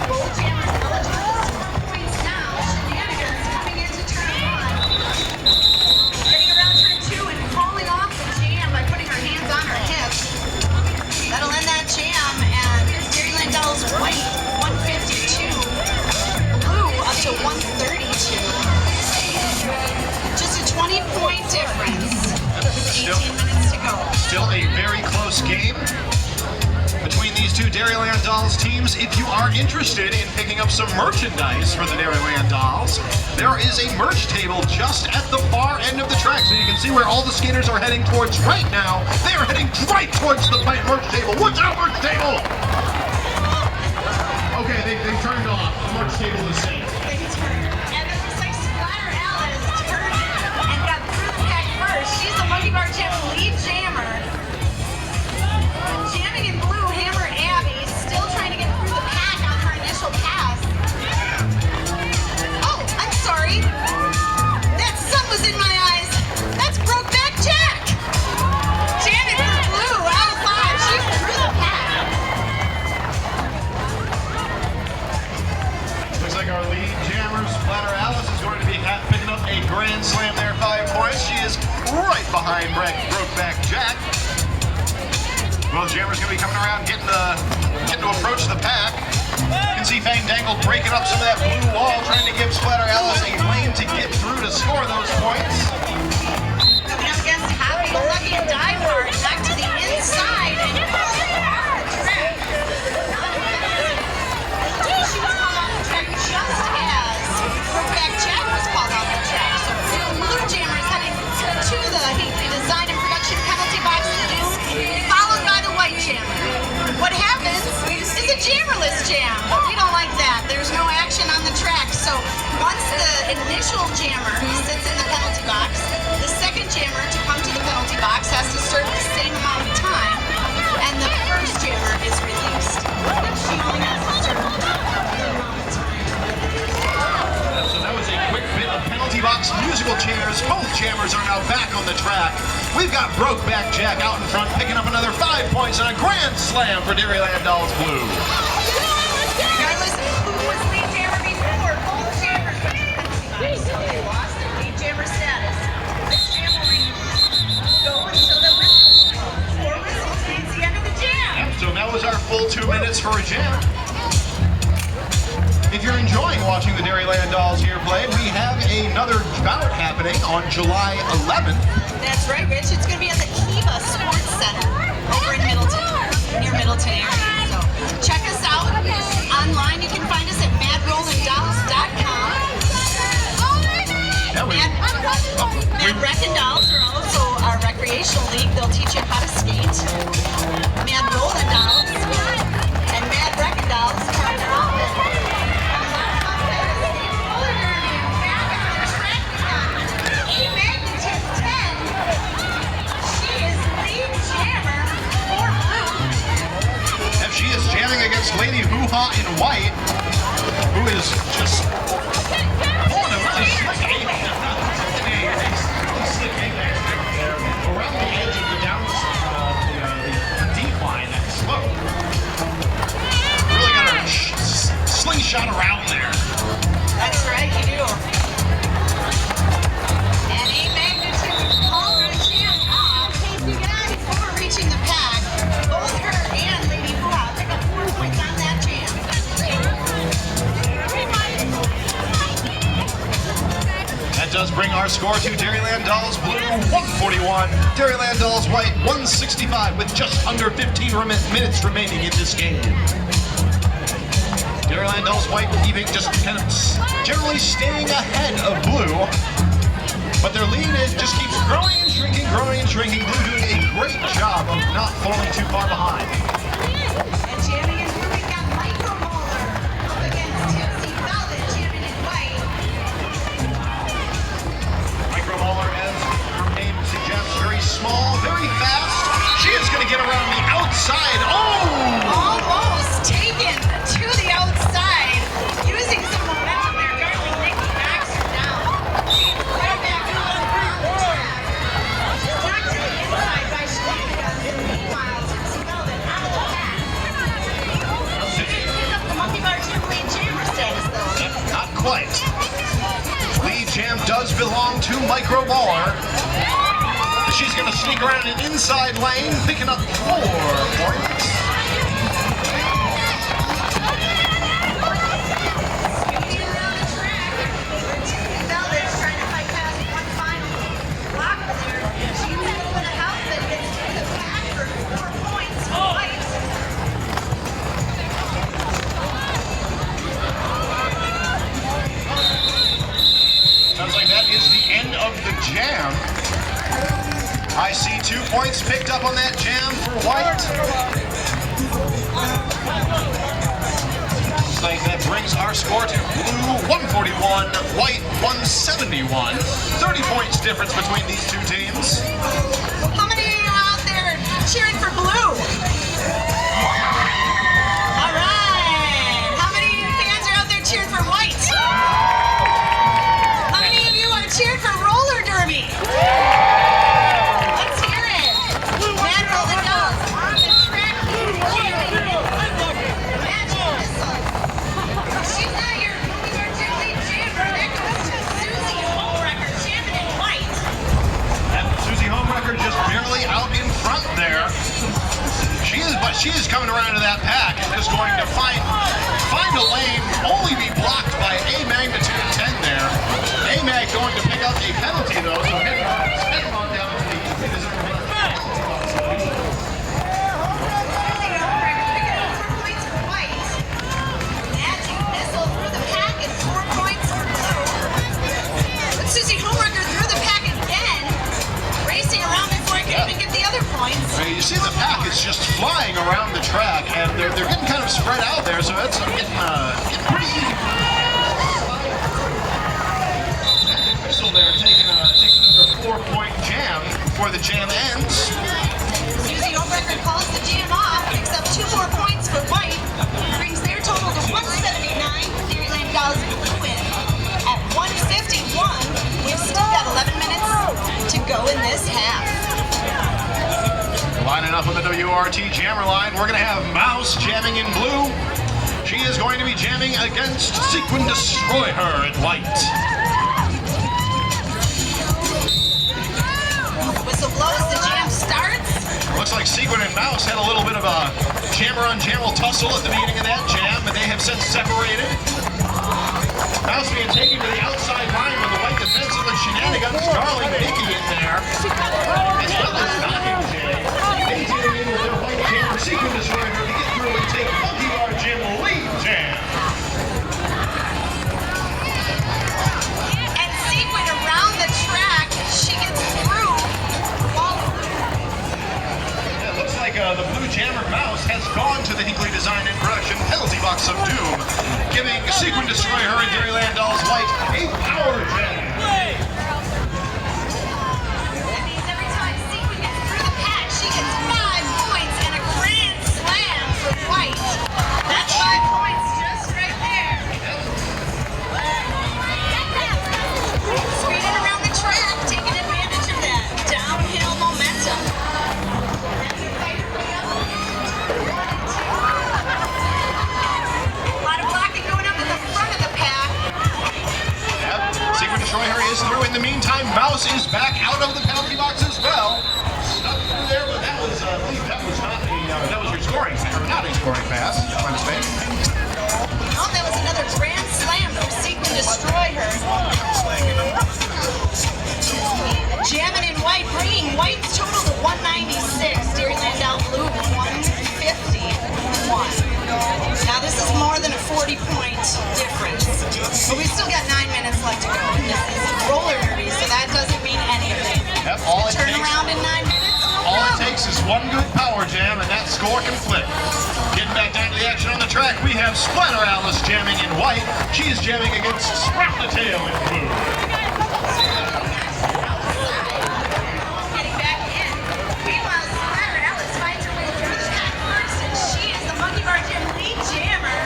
Both jammers eligible to score points now. Shenanigans coming into turn 1. Getting around turn 2 and calling off the jam by putting her hands on her hips. That'll end that jam, and Dairyland Dolls White 152, Blue up to 132. Just a 20-point difference. 18 minutes to go. Still a very close game between these two Dairyland Dolls teams. If you are interested in picking up some merchandise for the Dairyland Dolls, there is a merch table just at the far end of the track, so you can see where all the skaters are heading towards right now. They are heading right towards the merch table. Watch out, merch table! Okay, they turned off. The merch table is safe. They turned. And it looks like Splatter Alice turned and got through the pack first. She's the Monkey Bar Jam lead jammer. Jamming in blue, Hammer Abby, still trying to get through the pack on her initial pass. Oh, I'm sorry. That sun was in my eyes. That's Brokeback Jack. Jamming in blue, outside. She's through the pack. Looks like our lead jammer, Splatter Alice, is going to be picking up a grand slam there, 5 points. She is right behind Brokeback Jack. Well, Jammer's going to be coming around, getting to approach the pack. You can see Fang Dangle breaking up some of that blue wall, trying to give Splatter Alice a lane to get through to score those points. Coming up against Happy Go Lucky and Die Hard, back to the inside and off the track. She was called off the track just as Brokeback Jack was called off the track. So Blue Jammer is heading to the design and production penalty box to do, followed by the White Jammer. What happens is a jammerless jam, but we don't like that. There's no action on the track. So once the initial jammer sits in the penalty box, the second jammer to come to the penalty box has to serve the same amount of time, and the first jammer is released. She only has to serve the amount of time. So that was a quick bit of penalty box musical chairs. Both jammers are now back on the track. We've got Brokeback Jack out in front, picking up another 5 points and a grand slam for Dairyland Dolls Blue. Regardless of who was lead jammer before, both jammers went to the penalty box, so they lost their lead jammer status. This jam will go until the whistle. 4 whistles means the end of the jam. So that was our full 2 minutes for a jam. If you're enjoying watching the Dairyland Dolls here play, we have another bout happening on July 11th. That's right, Rich. It's going to be at the Kiva Sports Center over in Middleton, near Middleton area. So check us out online. You can find us at madrollandolls.com. Mad Rec and Dolls are also our recreational league. They'll teach you how to skate. Mad Rollin' Dolls and Mad Rec and Dolls partner up. is just pulling a really slick apex there around the edge of the the decline, that slope. Really got a slingshot around there. That's right, you do. And a magnitude Palmer Champ off before reaching the pack. Both her and Lady Bout pick up 4 points on that jam. That does bring our score to Dairyland Dolls Blue 141, Dairyland Dolls White 165 with just under 15 minutes remaining in this game. Dairyland Dolls White even just kind of generally staying ahead of Blue, but their lead just keeps growing and shrinking, growing and shrinking. Blue doing a great job of not falling too far behind. And jamming in blue, we've got Micro Roller up against Tipsy Velvet, jamming in white. Micro Mauler, as her name suggests, very small, very fast. She is going to get around the outside. Oh! Almost taken to the outside, using some momentum there. Darling Nikki knocks her down. Right back on the track. She's knocked to the inside by Shenanigans. Meanwhile, Tipsy Velvet out of the pack. She didn't pick up the Monkey Bar Jam lead jammer status, though. Not quite. Lead jam does belong to Micro Mauler. She's going to sneak around an inside lane, picking up 4 points. Speeding around the track, Tipsy Velvet's trying to fight past one final block there. She's a little bit of help that gets through the pack for 4 points for white. Sounds like that is the end of the jam. I see 2 points picked up on that jam for White. Looks like that brings our score to Blue 141, White 171. 30 points difference between these two teams. How many of you out there cheering for blue? All right. How many of you fans are out there cheering for white? How many of you are cheering for roller derby? Let's hear it. Man roller dolls on the track. Magic missile. She's not your movie or Julie jammer. That goes to Susie Holmrecker, jamming in white. And Susie Homewrecker just barely out in front there. But she is coming around to that pack and just going to find a lane, only be blocked by a magnitude 10 there. A-Mag going to pick up a penalty though, so heading on down to the Susie Holmrecker threw the pack again, racing around before he could even get the other points. You see the pack is just flying around the track, and they're getting kind of spread out there, so it's getting pretty even. Crystal there taking another 4-point jam before the jam ends. Susie Holmrecker calls the jam off, picks up 2 more points for white, brings their total to 179. Dairyland Dolls win at 151. We've still got 11 minutes to go in this half. Lining up with the WRT jammer line, we're going to have Mouse jamming in blue. She is going to be jamming against Sequin Destroyer in white. Whistle blows, the jam starts. Looks like Sequin and Mouse had a little bit of a jammer-on-jammer tussle at the beginning of that jam, but they have since separated. Mouse being taken to the outside line with the white defensive and Shenanigans, Darling Nikki in there, as well as Knocking Jay. They team in with their white jammer Sequin Destroyer to get through and take Monkey Bar Jam lead jam. And Sequin around the track, she gets through all It looks like the blue jammer Mouse has gone to the Hinkley Design and Production penalty box of doom, giving Sequin Destroyer and Dairyland Dolls White a power jam. That means every time Sequin gets through the pack, she gets 5 points and a grand slam for white. That's 5 points just right there. Mouse is back out of the penalty box as well. Stuck through there, but that was, I believe that was not a, that was your scoring, or not a scoring pass. My mistake. Oh, that was another grand slam from Seek to destroy her. Jamming in white, bringing white's total to 196. Dairyland out blue 151. Now this is more than a 40-point difference, but we still got 9 minutes left to go. And this is roller derby, so that doesn't mean anything. Yep, all it Turn takes, around in 9 minutes. all it takes is one good power jam, and that score can flip. Getting back down to the action on the track, we have Splatter Alice jamming in white. She is jamming against Sprout the Tail in blue. Getting back in. Meanwhile, Splatter Alice finds her way through the pack first, and she is the Monkey Bar Gym lead jammer.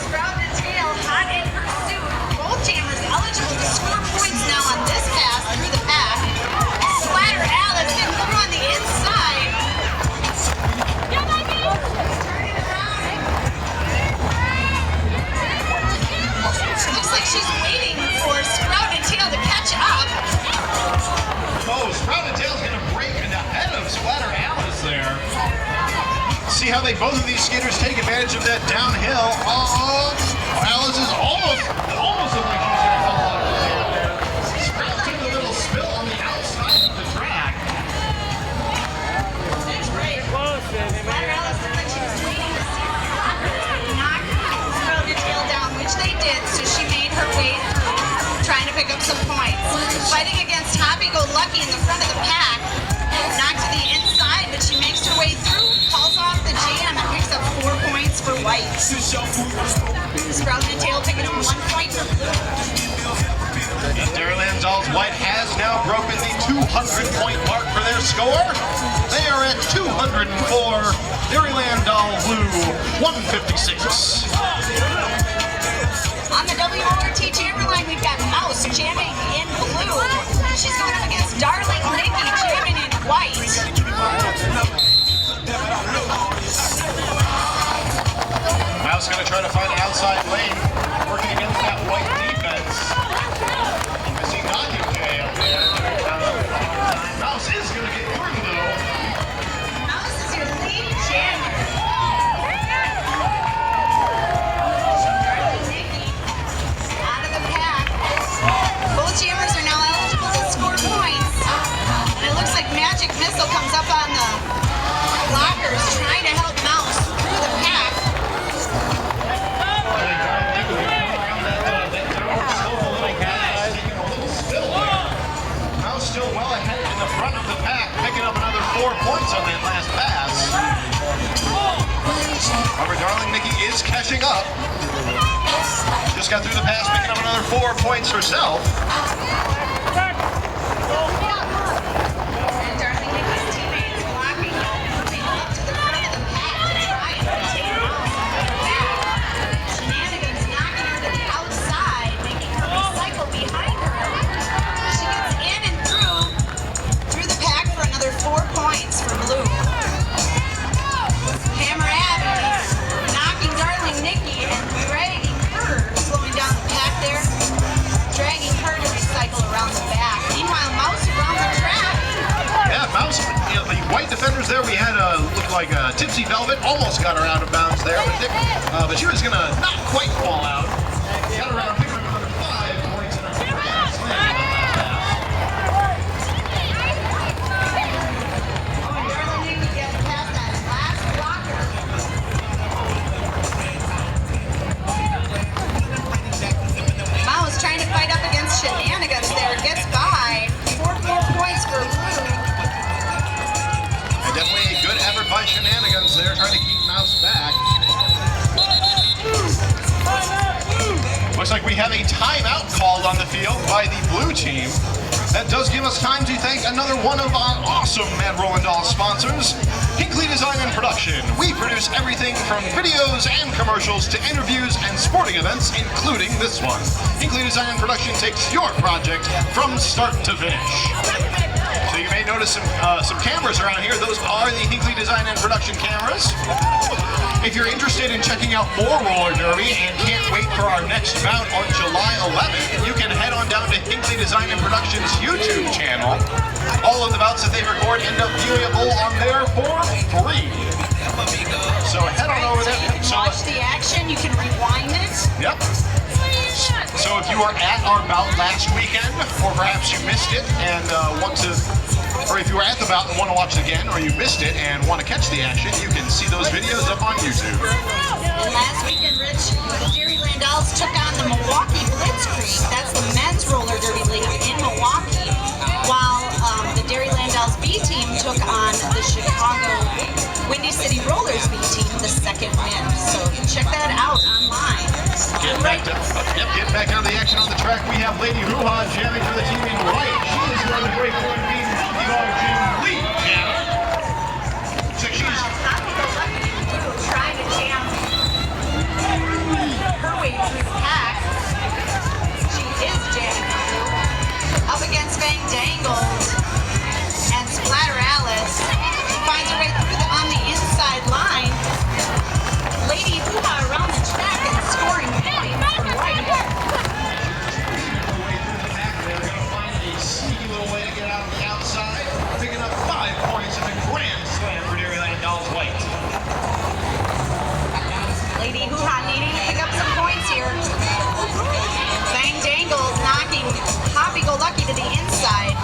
Sprout the Tail hot in pursuit. Both jammers eligible to score points now on this pass through the pack. Splatter Alice getting through on the inside. Turning around. Looks like she's waiting for Sprout and Tail to catch up. Oh, Sprout and Tail's gonna break ahead of Splatter Alice there. See how both of these skaters take advantage of that downhill. Oh, Alice is almost looking like she's gonna fall off the tail there. Sprout took a little spill on the outside of the track. That's great. Splatter Alice looked like she was waiting to see the blockers knock Sprout and Tail down, which they did, so she made her way through, trying to pick up some points. Fighting against Happy-Go-Lucky in the front of the pack. Knocked to the inside, but she makes her way through, calls off the jam, and picks up 4 points for white. Sprout and Tail picking up 1 point for blue. Dairylands All's White has now broken the 200-point mark for their score. They are at 204. Dairyland All Blue 156. On the WORT jammer line, we've got Mouse jamming in blue. She's going up against Darling Nikki jamming in white. Mouse going to try to find an outside lane, working against that white defense. I see Knocking Jay up there. Mouse is going to get through though. Mouse is your lead jammer. Darling Nikki out of the pack. Both jammers are now eligible to score points. And it looks like Magic Missile comes up on the blockers, trying to help Mouse through the pack. Mouse still well ahead in the front of the pack, picking up another 4 points on that last pass. However, Darling Nikki is catching up. Just got through the pass, picking up another 4 points herself. And Darling Nikki's teammates blocking, coming up to the front of the pack to try and take Mouse on her back. Shenanigans knocking her to the outside, making her recycle behind her. She gets in and through the pack for another 4 points for blue. Hammer Abby knocking Darling Nikki and dragging her, slowing down the pack there, dragging her to recycle around the back. Meanwhile, Mouse around the track. Yeah, Mouse, the white defenders there, we had looked like Tipsy Velvet, almost got her out of bounds there, but she was going to not quite fall out. Got her out, picking up another 5 points in her pass. Darling Nikki gets past that last blocker. Mouse trying to fight up against Shenanigans there, gets by. 4 points for blue. And definitely a good effort by Shenanigans there, trying to keep Mouse back. Looks like we have a timeout called on the field by the blue team. That does give us time to thank another one of our awesome Mad Rollin' Doll sponsors, Hinkley Design and Production. We produce everything from videos and commercials to interviews and sporting events, including this one. Hinkley Design and Production takes your project from start to finish. So you may notice some cameras around here. Those are the Hinkley Design and Production cameras. If you're interested in checking out more roller derby and can't wait for our our next bout on July 11th. You can head on down to Hinkley Design and Productions YouTube channel. All of the bouts that they record end up viewable on there for free. So head on over there. You can watch the action, you can rewind it. Yep. So if you were at our bout last weekend, or perhaps you missed it and want to, or if you were at the bout and want to watch it again, or you missed it and want to catch the action, you can see those videos up on YouTube. And last weekend, Rich, the Dairylands took on the Milwaukee Blitzkrieg. That's the men's roller derby league in Milwaukee, while the Dairylands B team took on the Chicago Windy City Rollers B team, the second win. So check that out online. Getting back down to the action on the track, we have Lady Hoo-Ha jamming for the team in white. She is going to break through and beat Jim jammer. So she's trying to jam her way through the pack. She is jamming through. Up against Bang Dangled and Splatter Alice. She finds her way through on the inside line. Lady Hoo-Ha around the track and scoring points from right here. They're going to find a sneaky little way to get out on the outside, picking up 5 points in the grand slam for Dairyland Dolls White. Lady Hoo-Ha needing to pick up some points here. Bang Dangle knocking Happy Go Lucky to the inside,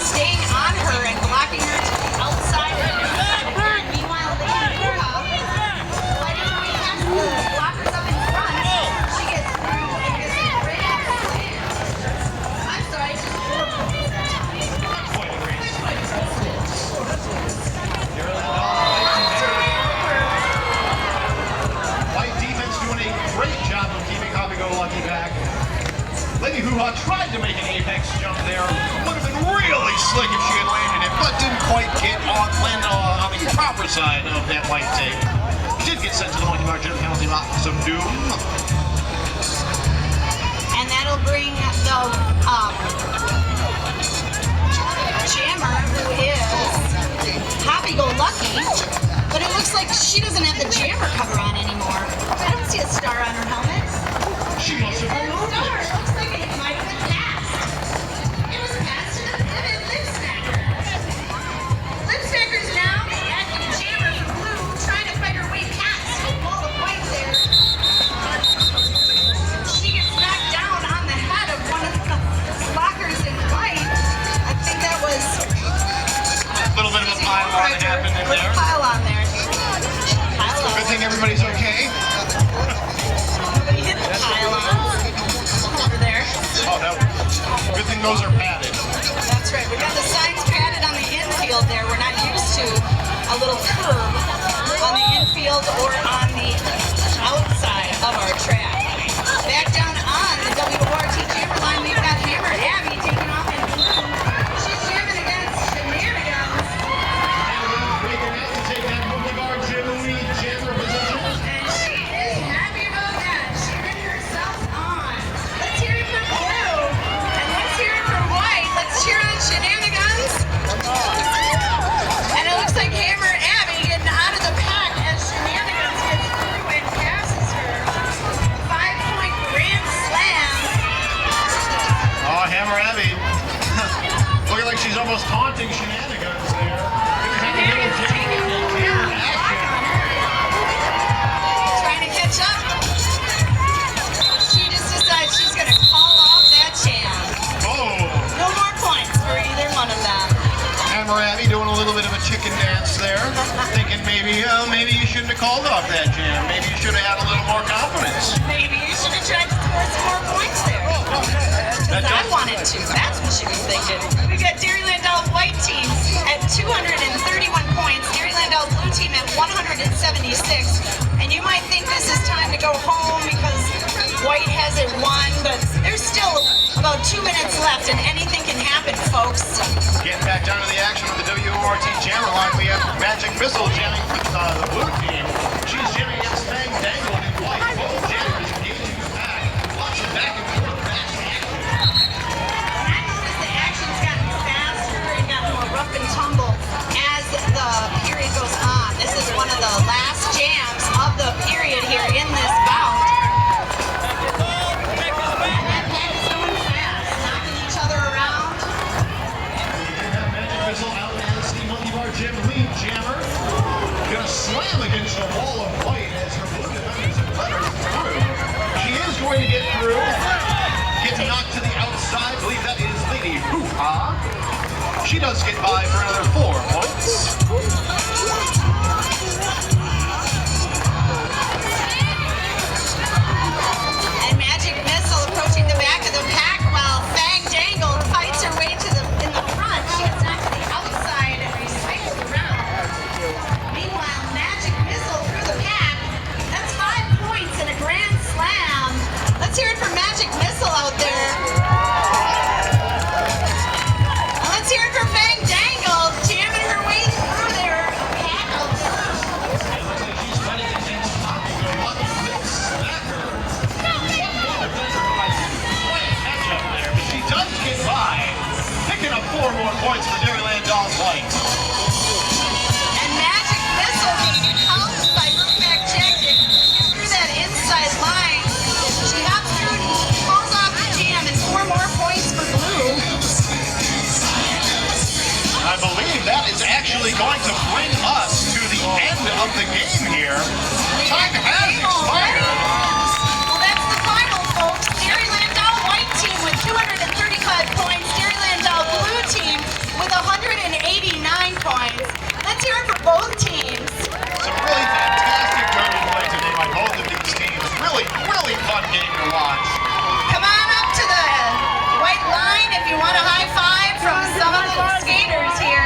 staying on her and blocking her to the outside and inside again. Meanwhile, Lady Hoo-Ha letting her pass the blockers up in front. She gets through and gets a great slam. I'm sorry, it's just White defense doing a great job of keeping Happy Go Lucky back. Lady Hoo-Ha tried to make an apex jump there. Would have been really slick if she had landed it, but didn't quite land on the proper side of that white tape. She did get sent to the monkey bar gym penalty box of doom. and that'll bring the jammer, who is Happy Go Lucky, but it looks like she doesn't have the jammer cover on anymore. I don't see a star on her helmet. She must have removed Star. it. Looks like it might have been passed. It was passed to the vivid lip snacker. Lip snacker's now at the jammer for blue, trying to fight her way past a wall of white there. She gets knocked down on the head of one of the lockers in white. I think that was A little bit of a pile on happened in Little there. pile on there. Pile on. Good thing everybody's okay. Nobody hit the pile on over there. Oh, no. Good thing those are padded. That's right. We got the signs padded on the infield there. We're not used to a little curb on the infield or on the outside of our track. Back down on the WRT jammer line, we've got Hammer Abby taking off in blue. She's jamming against Shenanigans. Breaking out to take that monkey bar Jimmy jammer position. And she is happy about that. Cheering herself on. Let's hear it for blue. And let's hear it for white. Let's cheer on Shenanigans. And it looks like Hammer Abby getting out of the pack as Shenanigans gets through and passes her. 5-point grand slam. Oh, Hammer Abby. Looking like she's almost taunting Shenanigans there. Shenanigans taking the block on her. Trying to catch up. She just decides she's going to call off that jam. Oh, No more points for either one of them. Hammer Abby doing a little bit of a chicken dance there. Thinking maybe you shouldn't have called off that jam. Maybe you should have had a little more confidence. Maybe you should have tried to score some more points there. That Because I does- wanted to. That's what she was thinking. We got Dairyland Doll White team at 231 points. Dairyland Doll Blue team at 176. And you might think this is time to go home because White has it won, but there's still about 2 minutes left and anything can happen, folks. Getting back down to the action with the WORT jammer line. We have Magic Missile jamming for the blue team. She's jamming against Bang Dangle in white. Both jammers engaging the pack. Lots of back and forth match action. I noticed the action's gotten faster and gotten more rough and tumble as the period goes on. This is one of the last jams of the period here in this bout. She does get by for another 4 points. And Magic Missile approaching the back of the pack while Fang Dangle fights her way to in the front. She gets knocked to the outside and recycled around. Meanwhile, Magic Missile through the pack. That's 5 points and a grand slam. Let's hear it for Magic Missile out there. And let's hear it for Fang Dangle jamming her way through their pack out there. She does get by, picking up 4 more points for Dairyland Dolls White. And Magic Missile being pounced by Brookback Jack through that inside line. She hops through and falls off the jam and 4 more points for Blue. I believe that is actually going to bring us to the end of the game here. Time has expired. Well, that's the final, folks. Dairyland Doll White team with 235 points. Dairyland Doll Blue team with 189 points. Let's hear it for both teams. Some really fantastic derby play today by both of these teams. Really, really fun game to watch. Come on up to the white line if you want a high five from some of the skaters here.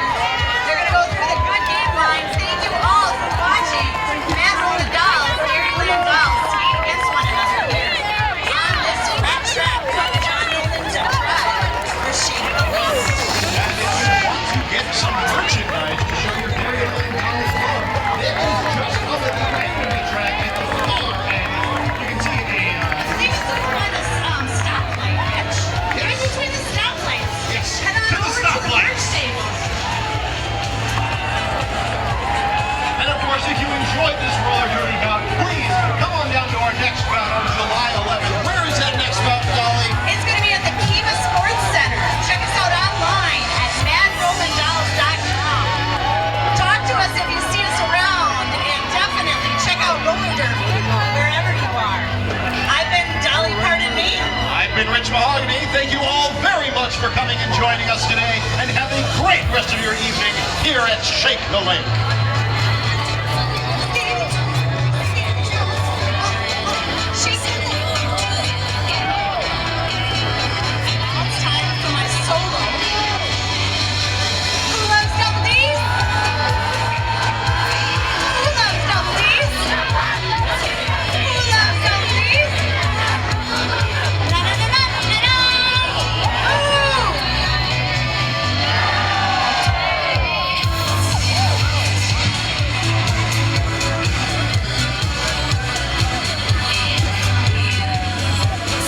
They're going to go through the good game lines. Thank you all for watching. Matt Roll the Dolls, Dairyland Dolls skate against one another here on this flat track from John Nolan to Drive for Shake the Link. And if you want to get some merchandise to show your Dairyland Dolls love, it is just over the railway track at the far end. You can see I think it's over by the stoplight, Mitch. Right between the stoplights. Yes, Head on to the over to the stoplights. merch table. And of course, if you enjoyed this roller derby bout, please come on down to our next bout on July 11th. Where is that next bout, Dolly? It's going to be at the Kiva Sports Center. Check us out online at madrollandolls.com. Talk to us if you see us around, and definitely check out roller derby wherever you are. I've been Dolly, pardon me. I've been Rich Mahogany. Thank you all very much for coming and joining us today, and have a great rest of your evening here at Shake the Link.